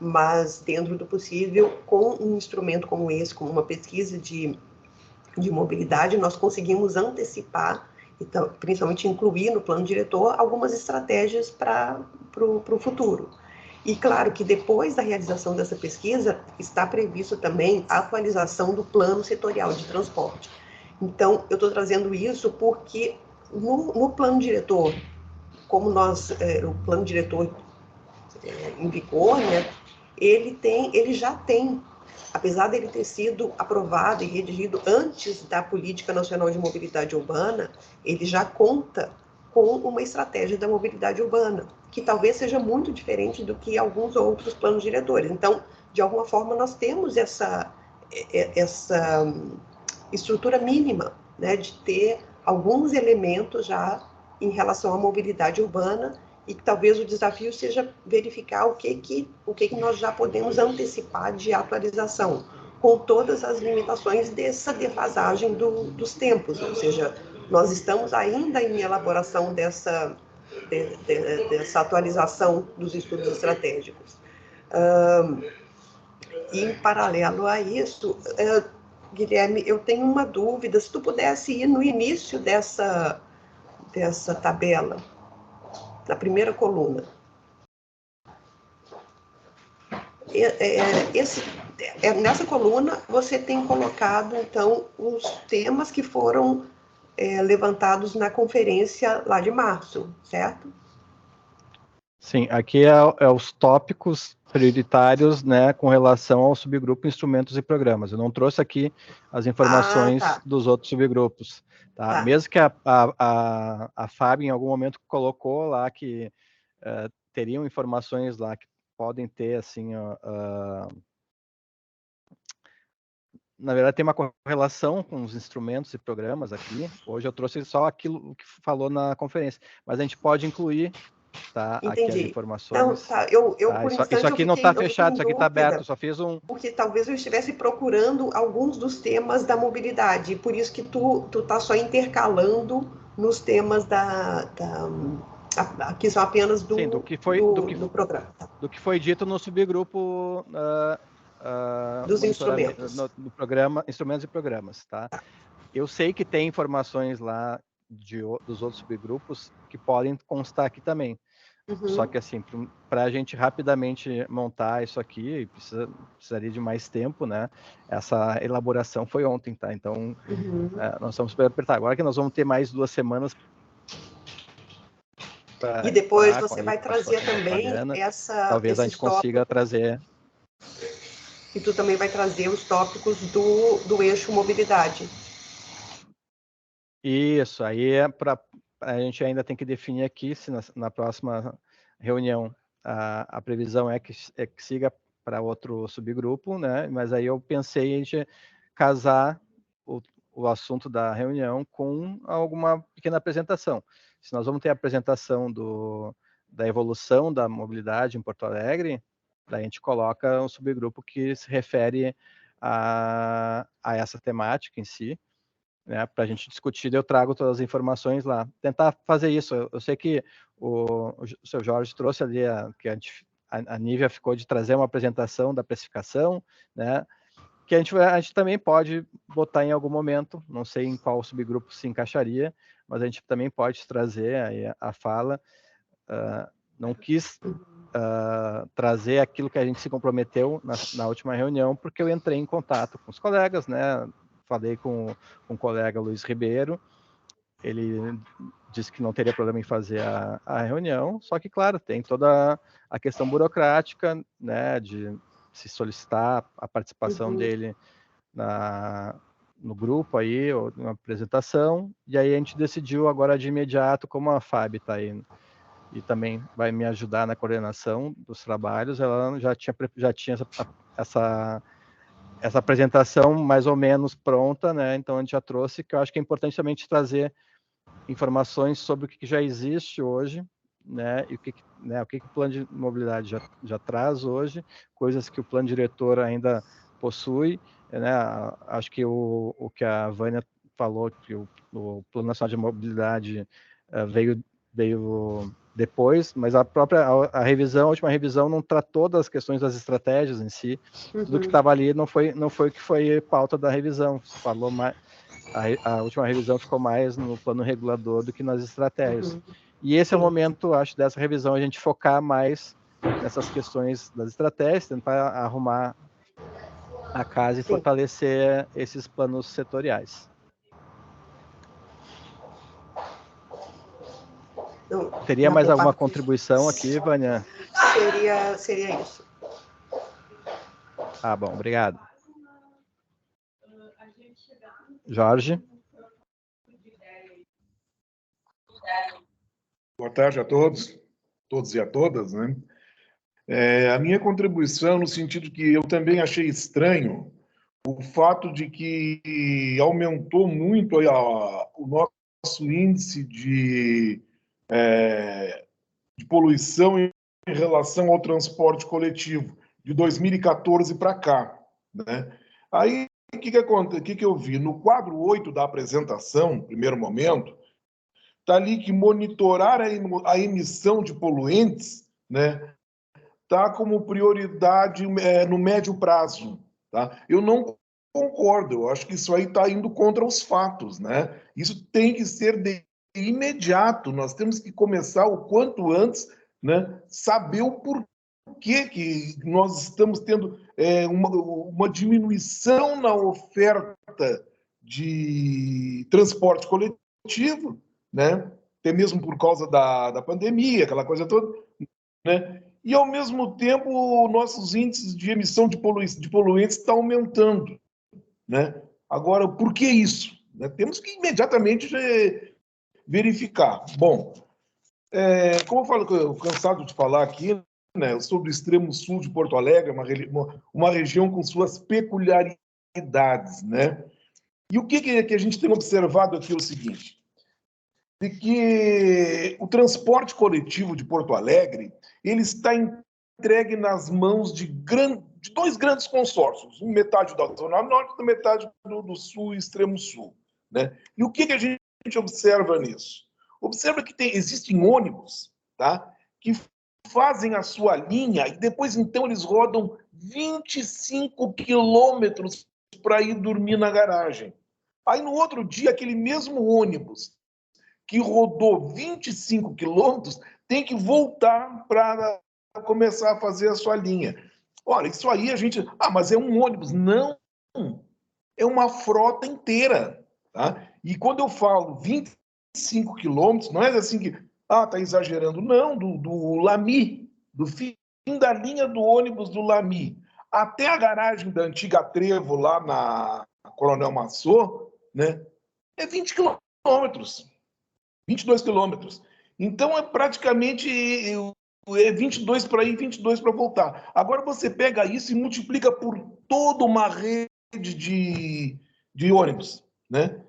Speaker 9: Mas, dentro do possível, com um instrumento como esse, como uma pesquisa de mobilidade, nós conseguimos antecipar, então, principalmente incluir no plano diretor, algumas estratégias para o futuro. E, claro, que depois da realização dessa pesquisa, está previsto também a atualização do plano setorial de transporte. Então, eu estou trazendo isso porque no plano diretor, como o plano diretor em vigor, né, ele já tem, apesar dele ter sido aprovado e redigido antes da Política Nacional de Mobilidade Urbana, ele já conta com uma estratégia da mobilidade urbana, que talvez seja muito diferente do que alguns outros planos diretores. Então, de alguma forma, nós temos essa estrutura mínima, né, de ter alguns elementos já em relação à mobilidade urbana, e que talvez o desafio seja verificar o que nós já podemos antecipar de atualização, com todas as limitações dessa defasagem dos tempos, ou seja, Nós estamos ainda em elaboração dessa atualização dos estudos estratégicos. E, em paralelo a isso, Guilherme, eu tenho uma dúvida, se tu pudesse ir no início dessa tabela, na primeira coluna. Nessa coluna, você tem colocado, então, os temas que foram levantados na conferência lá de março, certo?
Speaker 1: Sim, aqui é os tópicos prioritários, né, com relação ao subgrupo instrumentos e programas. Eu não trouxe aqui as informações dos outros subgrupos, tá? Mesmo que a Fábio, em algum momento, colocou lá que teriam informações lá que podem ter, assim, na verdade, tem uma correlação com os instrumentos e programas aqui. Hoje eu trouxe só aquilo que falou na conferência, mas a gente pode incluir, tá, aqui as informações.
Speaker 9: Não, tá. Por instante,
Speaker 1: isso aqui não está fechado, isso aqui está aberto, só fiz um...
Speaker 9: Porque talvez eu estivesse procurando alguns dos temas da mobilidade, por isso que tu tá só intercalando nos temas que são apenas do programa.
Speaker 1: Do que foi dito no subgrupo
Speaker 9: dos instrumentos.
Speaker 1: No programa, instrumentos e programas, tá? Eu sei que tem informações lá dos outros subgrupos que podem constar aqui também. Só que, assim, para a gente rapidamente montar isso aqui, precisaria de mais tempo, né? Essa elaboração foi ontem, tá? Então, nós vamos apertar. Agora que nós vamos ter mais 2 semanas.
Speaker 9: E depois você vai trazer também
Speaker 1: talvez a gente consiga trazer.
Speaker 9: E tu também vai trazer os tópicos do eixo mobilidade.
Speaker 1: Isso, aí a gente ainda tem que definir aqui, se na próxima reunião a previsão é que siga para outro subgrupo, né? Mas aí eu pensei em casar o assunto da reunião com alguma pequena apresentação. Se nós vamos ter a apresentação da evolução da mobilidade em Porto Alegre, daí a gente coloca um subgrupo que se refere a essa temática em si, né, para a gente discutir, eu trago todas as informações lá. Tentar fazer isso. Eu sei que o seu Jorge trouxe ali, que a Nívia ficou de trazer uma apresentação da precificação, né, que a gente também pode botar em algum momento, não sei em qual subgrupo se encaixaria, mas a gente também pode trazer aí a fala. Não quis trazer aquilo que a gente se comprometeu na última reunião, porque eu entrei em contato com os colegas, né? Falei com o colega Luiz Ribeiro, ele disse que não teria problema em fazer a reunião, só que, claro, tem toda a questão burocrática, né, de se solicitar a participação dele no grupo aí, ou uma apresentação, e aí a gente decidiu agora de imediato, como a Fábio está aí e também vai me ajudar na coordenação dos trabalhos, ela já tinha essa apresentação mais ou menos pronta, né? Então a gente já trouxe, que eu acho que é importante também trazer informações sobre o que já existe hoje, né? E o que o plano de mobilidade já traz hoje, coisas que o plano diretor ainda possui, né? Acho que o que a Vânia falou, que o Plano Nacional de Mobilidade veio depois, mas a última revisão não tratou das questões das estratégias em si. Tudo que estava ali não foi o que foi pauta da revisão. Falou mais, a última revisão ficou mais no plano regulador do que nas estratégias. E esse é o momento, acho, dessa revisão, a gente focar mais nessas questões das estratégias, tentar arrumar a casa e fortalecer esses planos setoriais. Teria mais alguma contribuição aqui, Vânia?
Speaker 9: Seria isso.
Speaker 1: Ah, bom, obrigado. Jorge?
Speaker 10: Boa tarde a todos e a todas, né? A minha contribuição no sentido que eu também achei estranho o fato de que aumentou muito o nosso índice de poluição em relação ao transporte coletivo, de 2014 para cá, né? Aí que eu vi? No quadro 8 da apresentação, no primeiro momento, está ali que monitorar a emissão de poluentes, né, está como prioridade no médio prazo. Tá? Eu não concordo, eu acho que isso aí está indo contra os fatos. Né? Isso tem que ser de imediato, nós temos que começar o quanto antes, né, saber o porquê que nós estamos tendo uma diminuição na oferta de transporte coletivo, né? Até mesmo por causa da pandemia, aquela coisa toda, né? E, ao mesmo tempo, nossos índices de emissão de poluentes estão aumentando, né? Agora, por que isso? Né? Temos que imediatamente verificar. Bom, como eu falo, eu cansado de falar aqui, né, sobre o extremo sul de Porto Alegre, uma região com suas peculiaridades, né? E o que a gente tem observado aqui é o seguinte, de que o transporte coletivo de Porto Alegre ele está entregue nas mãos de dois grandes consórcios, metade da Zona Norte e metade do Sul e Extremo Sul. Né? E o que a gente observa nisso? Observa que existem ônibus, tá? Que fazem a sua linha e depois, então, eles rodam 25 quilômetros para ir dormir na garagem. Aí, no outro dia, aquele mesmo ônibus que rodou 25 quilômetros tem que voltar para começar a fazer a sua linha. Olha, isso aí a gente... mas é um ônibus. Não, é uma frota inteira. Tá? E quando eu falo 25 quilômetros, não é assim que... tá exagerando. Não, do Lamy, do fim da linha do ônibus do Lamy, até a garagem da antiga Trevo, lá na Coronel Massot, né, é 20 quilômetros. 22 quilômetros. Então, é praticamente 22 para ir, 22 para voltar. Agora, você pega isso e multiplica por toda uma rede de ônibus. Né?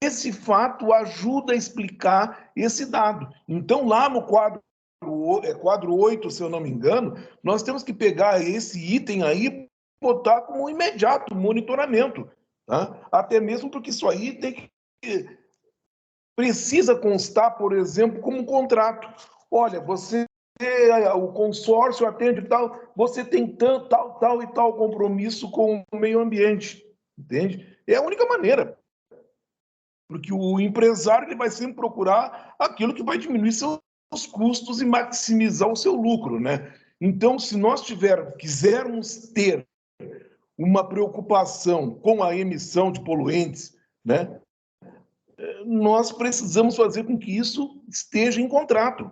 Speaker 10: Esse fato ajuda a explicar esse dado. Então, lá no quadro 8, se eu não me engano, nós temos que pegar esse item aí e botar como imediato monitoramento. Tá? Até mesmo porque isso aí precisa constar, por exemplo, como um contrato. Olha, o consórcio atende tal, você tem tal e tal compromisso com o meio ambiente. Entende? É a única maneira. Porque o empresário ele vai sempre procurar aquilo que vai diminuir seus custos e maximizar o seu lucro. Né? Então, se nós quisermos ter uma preocupação com a emissão de poluentes, né, nós precisamos fazer com que isso esteja em contrato.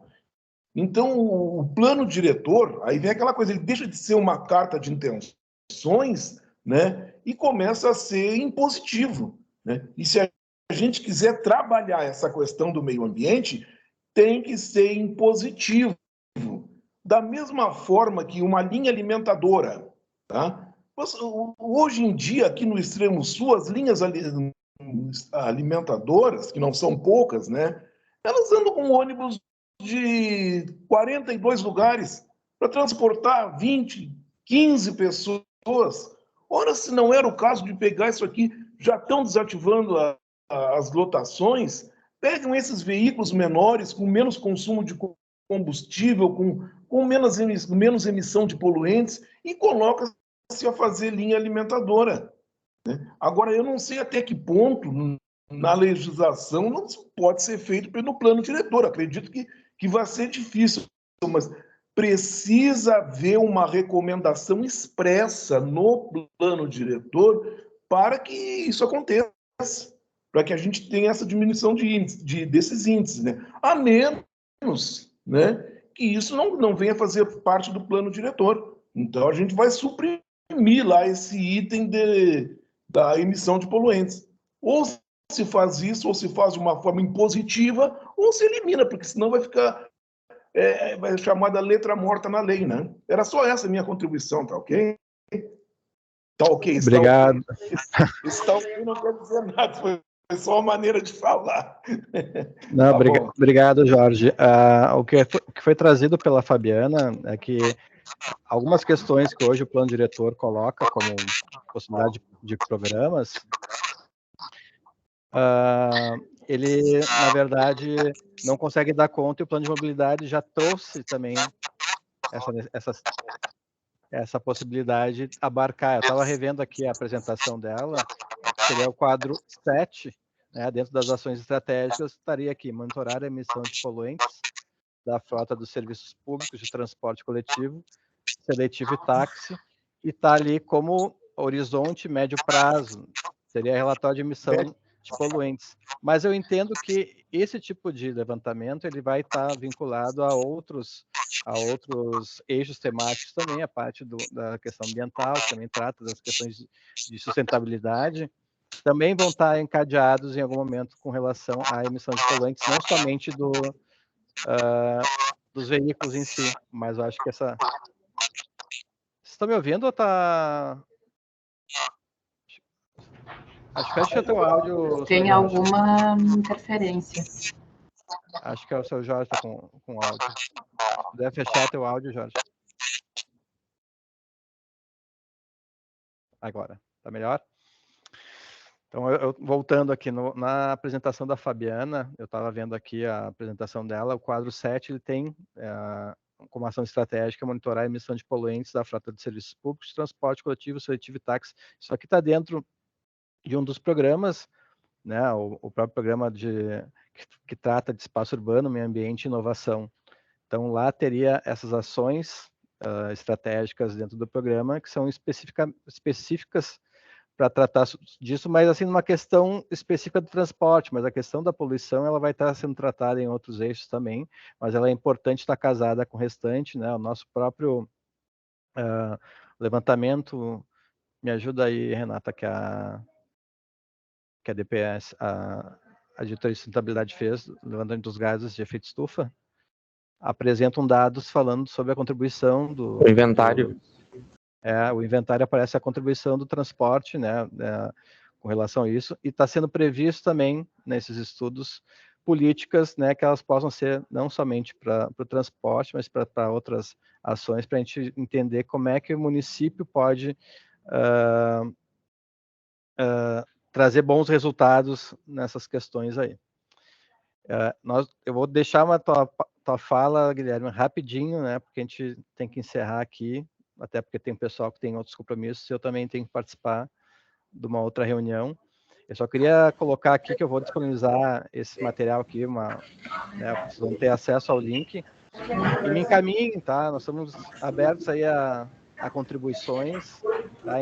Speaker 10: Então, o plano diretor, aí vem aquela coisa, ele deixa de ser uma carta de intenções, né, e começa a ser impositivo. Né? E se a gente quiser trabalhar essa questão do meio ambiente, tem que ser impositivo. Da mesma forma que uma linha alimentadora. Tá? Hoje em dia, aqui no Extremo Sul, as linhas alimentadoras, que não são poucas, né? Elas andam com ônibus de 42 lugares para transportar 20, 15 pessoas. Ora, se não era o caso de pegar isso aqui, já estão desativando as lotações, pegam esses veículos menores, com menos consumo de combustível, com menos emissão de poluentes, e colocam-se a fazer linha alimentadora. Agora, eu não sei até que ponto, na legislação, não pode ser feito pelo plano diretor. Acredito que vai ser difícil, mas precisa haver uma recomendação expressa no plano diretor para que isso aconteça, para que a gente tenha essa diminuição desses índices. Né? A menos, né, que isso não venha fazer parte do plano diretor. Então, a gente vai suprimir lá esse item da emissão de poluentes. Ou se faz isso, ou se faz de uma forma impositiva, ou se elimina, porque senão vai ficar vai chamada letra morta na lei, né? Era só essa a minha contribuição, tá ok? Tá ok.
Speaker 1: Obrigado.
Speaker 10: Está ok não quer dizer nada, foi só uma maneira de falar.
Speaker 1: Não,
Speaker 10: Tá
Speaker 1: obrigado, Jorge. O que foi trazido pela Fabiana é que algumas questões que hoje o plano diretor coloca como possibilidade de programas, ele, na verdade, não consegue dar conta, e o plano de mobilidade já trouxe também essa possibilidade de abarcar. Eu estava revendo aqui a apresentação dela, seria o quadro 7, né, dentro das ações estratégicas, estaria aqui, monitorar a emissão de poluentes da frota dos serviços públicos de transporte coletivo, seletivo e táxi, e está ali como horizonte médio prazo, seria relatório de emissão de poluentes. Mas eu entendo que esse tipo de levantamento ele vai estar vinculado a outros eixos temáticos também, a parte da questão ambiental, que também trata das questões de sustentabilidade, também vão estar encadeados em algum momento com relação à emissão de poluentes, não somente dos veículos em si, mas eu acho que essa... Vocês estão me ouvindo ou está... Acho que fecha teu áudio.
Speaker 5: Tem alguma interferência.
Speaker 1: Acho que é o seu Jorge está com áudio. Deve fechar teu áudio, Jorge. Agora, tá melhor? Então, eu voltando aqui na apresentação da Fabiana, eu estava vendo aqui a apresentação dela, o quadro 7, ele tem como ação estratégica monitorar a emissão de poluentes da frota de serviços públicos, transporte coletivo, seletivo e táxi. Isso aqui está dentro de um dos programas, né, o próprio programa que trata de espaço urbano, meio ambiente e inovação. Então, lá teria essas ações estratégicas dentro do programa que são específicas para tratar disso, mas assim, numa questão específica do transporte, mas a questão da poluição, ela vai estar sendo tratada em outros eixos também, mas ela é importante estar casada com o restante, né, o nosso próprio levantamento, me ajuda aí, Renata, que a DPS, a Diretoria de Sustentabilidade fez, levantamento dos gases de efeito estufa, apresentam dados falando sobre a contribuição do...
Speaker 6: O inventário.
Speaker 1: O inventário aparece a contribuição do transporte, né, com relação a isso, e está sendo previsto também, nesses estudos, políticas, né, que elas possam ser não somente para o transporte, mas para outras ações, para a gente entender como é que o município pode trazer bons resultados nessas questões aí. Eu vou deixar uma tua fala, Guilherme, rapidinho, né, porque a gente tem que encerrar aqui, até porque tem pessoal que tem outros compromissos, eu também tenho que participar de uma outra reunião. Eu só queria colocar aqui que eu vou disponibilizar esse material aqui, né, vocês vão ter acesso ao link, e me encaminhem, tá? Nós estamos abertos aí a contribuições, tá?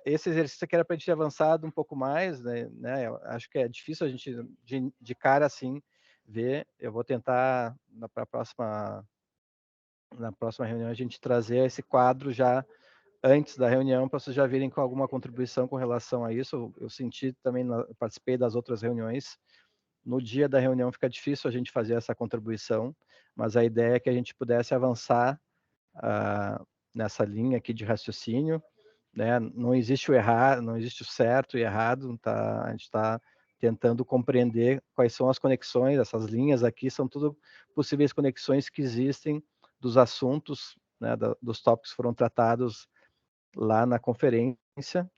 Speaker 1: Esse exercício aqui era para a gente ter avançado um pouco mais, né? Eu acho que é difícil a gente, de cara assim, ver. Eu vou tentar, na próxima reunião, a gente trazer esse quadro já antes da reunião, para vocês já virem com alguma contribuição com relação a isso. Eu senti também, participei das outras reuniões, no dia da reunião fica difícil a gente fazer essa contribuição, mas a ideia é que a gente pudesse avançar nessa linha aqui de raciocínio, né? Não existe o errado, não existe o certo e errado, tá? A gente está tentando compreender quais são as conexões, essas linhas aqui são tudo possíveis conexões que existem dos assuntos, né, dos tópicos que foram tratados lá na conferência.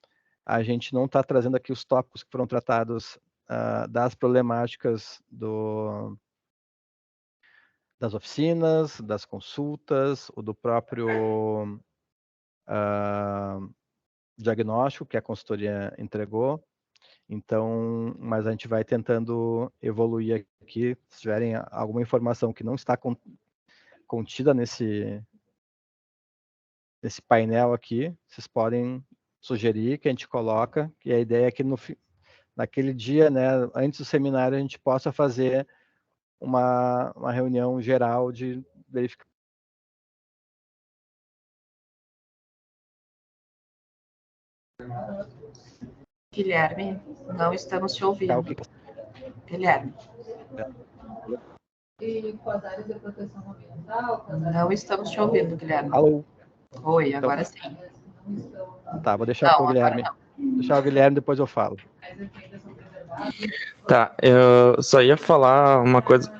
Speaker 1: A gente não está trazendo aqui os tópicos que foram tratados das problemáticas das oficinas, das consultas, ou do próprio diagnóstico que a consultoria entregou. Então, mas a gente vai tentando evoluir aqui. Se tiverem alguma informação que não está contida nesse painel aqui, vocês podem sugerir que a gente coloca, e a ideia é que naquele dia, né, antes do seminário, a gente possa fazer uma reunião geral de verificação.
Speaker 5: Guilherme, não estamos te ouvindo. Guilherme.
Speaker 11: E com as áreas de proteção ambiental?
Speaker 5: Não estamos te ouvindo, Guilherme.
Speaker 1: Alô?
Speaker 5: Oi, agora sim.
Speaker 1: Tá, vou deixar para o Guilherme. Deixar o Guilherme, depois eu falo.
Speaker 11: As ainda são preservadas?
Speaker 12: Tá, eu só ia falar uma coisa,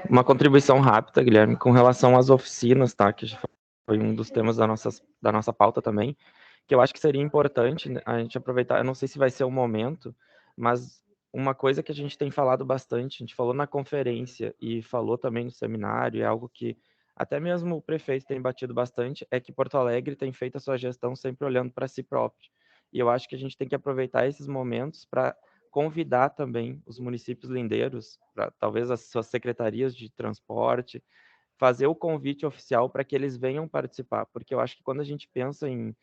Speaker 12: uma contribuição rápida, Guilherme, com relação às oficinas, tá? Que já foi um dos temas da nossa pauta também, que eu acho que seria importante a gente aproveitar, eu não sei se vai ser o momento, mas uma coisa que a gente tem falado bastante, a gente falou na conferência e falou também no seminário, é algo que até mesmo o prefeito tem batido bastante, é que Porto Alegre tem feito a sua gestão sempre olhando para si próprio. E eu acho que a gente tem que aproveitar esses momentos para convidar também os municípios lindeiros, talvez as suas secretarias de transporte, fazer o convite oficial para que eles venham participar, porque eu acho que quando a gente pensa em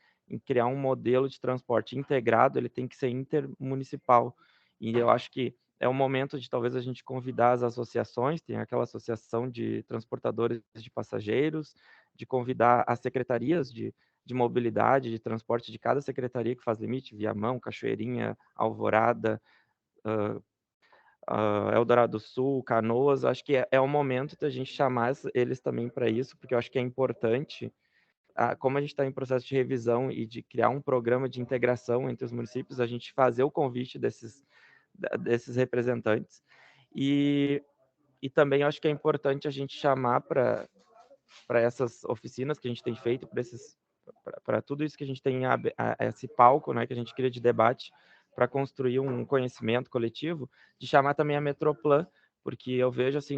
Speaker 12: criar um modelo de transporte integrado, ele tem que ser intermunicipal. E eu acho que é o momento de talvez a gente convidar as associações, tem aquela associação de transportadores de passageiros, de convidar as secretarias de mobilidade, de transporte de cada secretaria que faz limite, Viamão, Cachoeirinha, Alvorada, Eldorado do Sul, Canoas, acho que é o momento da gente chamar eles também para isso, porque eu acho que é importante, como a gente está em processo de revisão e de criar um programa de integração entre os municípios, a gente fazer o convite desses representantes. E também acho que é importante a gente chamar para essas oficinas que a gente tem feito, para tudo isso que a gente tem, esse palco, né, que a gente cria de debate, para construir um conhecimento coletivo, de chamar também a Metroplan, porque eu vejo assim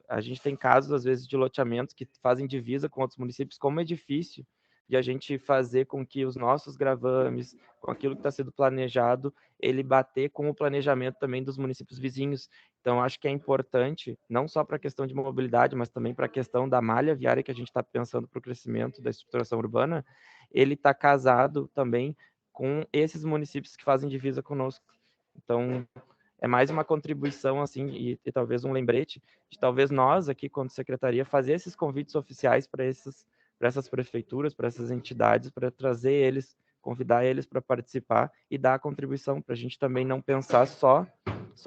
Speaker 12: a gente tem casos às vezes de loteamentos que fazem divisa com outros municípios, como é difícil de a gente fazer com que os nossos gravames, com aquilo que está sendo planejado, ele bater com o planejamento também dos municípios vizinhos. Então, acho que é importante, não só para a questão de mobilidade, mas também para a questão da malha viária que a gente está pensando para o crescimento da estruturação urbana, ele está casado também com esses municípios que fazem divisa conosco. Então, é mais uma contribuição, assim, e talvez um lembrete, de talvez nós aqui, como secretaria, fazer esses convites oficiais para essas prefeituras, para essas entidades, para trazer eles, convidar eles para participar e dar a contribuição, para a gente também não pensar só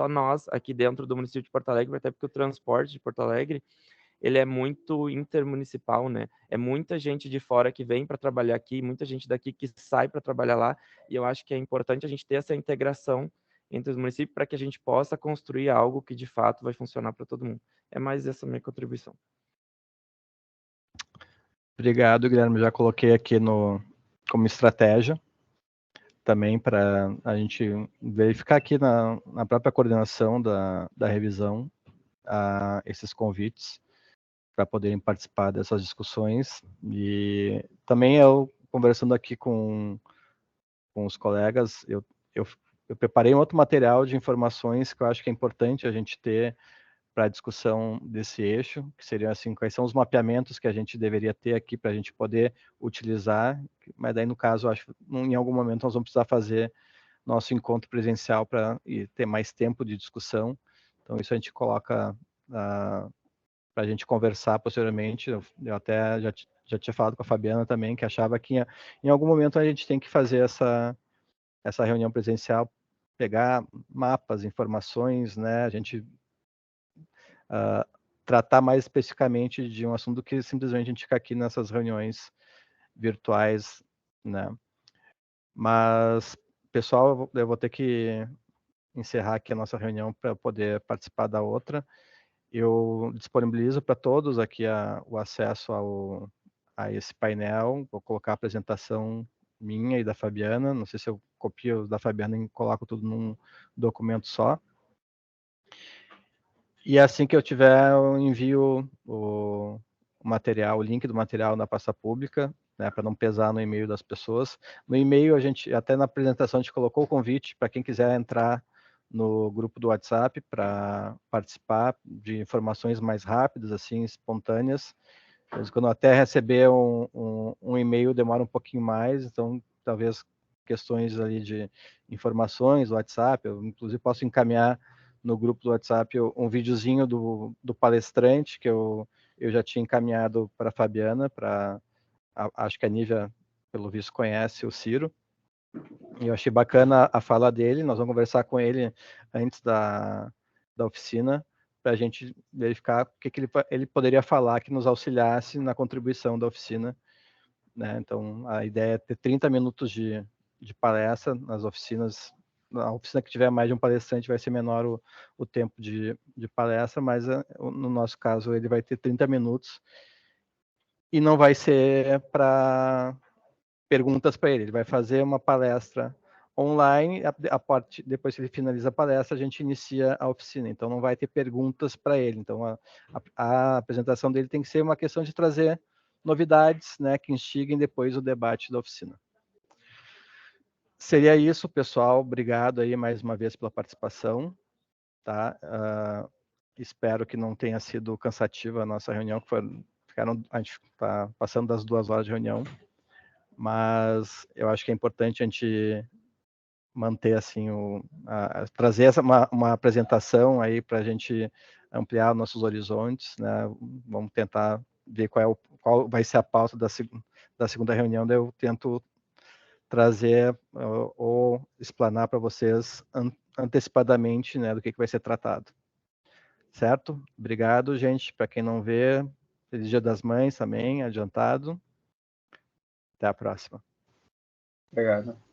Speaker 12: nós aqui dentro do município de Porto Alegre, até porque o transporte de Porto Alegre, ele é muito intermunicipal, né? É muita gente de fora que vem para trabalhar aqui, muita gente daqui que sai para trabalhar lá, e eu acho que é importante a gente ter essa integração entre os municípios para que a gente possa construir algo que de fato vai funcionar para todo mundo. É mais essa minha contribuição.
Speaker 1: Obrigado, Guilherme. Já coloquei aqui como estratégia também para a gente verificar aqui na própria coordenação da revisão esses convites para poderem participar dessas discussões. E também eu, conversando aqui com os colegas, eu preparei um outro material de informações que eu acho que é importante a gente ter para a discussão desse eixo, que seriam assim, quais são os mapeamentos que a gente deveria ter aqui para a gente poder utilizar, mas daí no caso, acho que em algum momento nós vamos precisar fazer nosso encontro presencial para ter mais tempo de discussão, então isso a gente coloca para a gente conversar posteriormente. Eu até já tinha falado com a Fabiana também, que achava que em algum momento a gente tem que fazer essa reunião presencial, pegar mapas, informações, né, a gente tratar mais especificamente de um assunto que simplesmente a gente fica aqui nessas reuniões virtuais, né. Mas, pessoal, eu vou ter que encerrar aqui a nossa reunião para poder participar da outra. Eu disponibilizo para todos aqui o acesso a esse painel, vou colocar a apresentação minha e da Fabiana, não sei se eu copio da Fabiana e coloco tudo num documento só. E assim que eu tiver, eu envio o material, o link do material na pasta pública, né, para não pesar no e-mail das pessoas. No e-mail, a gente, até na apresentação, a gente colocou o convite para quem quiser entrar no grupo do WhatsApp para participar de informações mais rápidas, assim, espontâneas. Mas quando até receber um e-mail demora um pouquinho mais, então talvez questões ali de informações, WhatsApp, eu inclusive posso encaminhar no grupo do WhatsApp um videozinho do palestrante que eu já tinha encaminhado para a Fabiana, acho que a Nívia, pelo visto, conhece o Ciro, e eu achei bacana a fala dele, nós vamos conversar com ele antes da oficina, para a gente verificar o que ele poderia falar que nos auxiliasse na contribuição da oficina, né? Então, a ideia é ter 30 minutos de palestra nas oficinas na oficina que tiver mais de um palestrante vai ser menor o tempo de palestra, mas no nosso caso ele vai ter 30 minutos e não vai ser para perguntas para ele. Ele vai fazer uma palestra online, depois que ele finaliza a palestra, a gente inicia a oficina. Então, não vai ter perguntas para ele. Então, a apresentação dele tem que ser uma questão de trazer novidades, né, que instiguem depois o debate da oficina. Seria isso, pessoal. Obrigado aí mais uma vez pela participação. Tá? Espero que não tenha sido cansativa a nossa reunião, que a gente está passando das 2 horas de reunião, mas eu acho que é importante a gente manter assim trazer uma apresentação aí para a gente ampliar nossos horizontes, né? Vamos tentar ver qual vai ser a pauta da segunda reunião, daí eu tento trazer ou explanar para vocês antecipadamente, né, do que vai ser tratado. Certo? Obrigado, gente. Para quem não vê, feliz Dia das Mães também, adiantado. Até a próxima.
Speaker 7: Obrigado.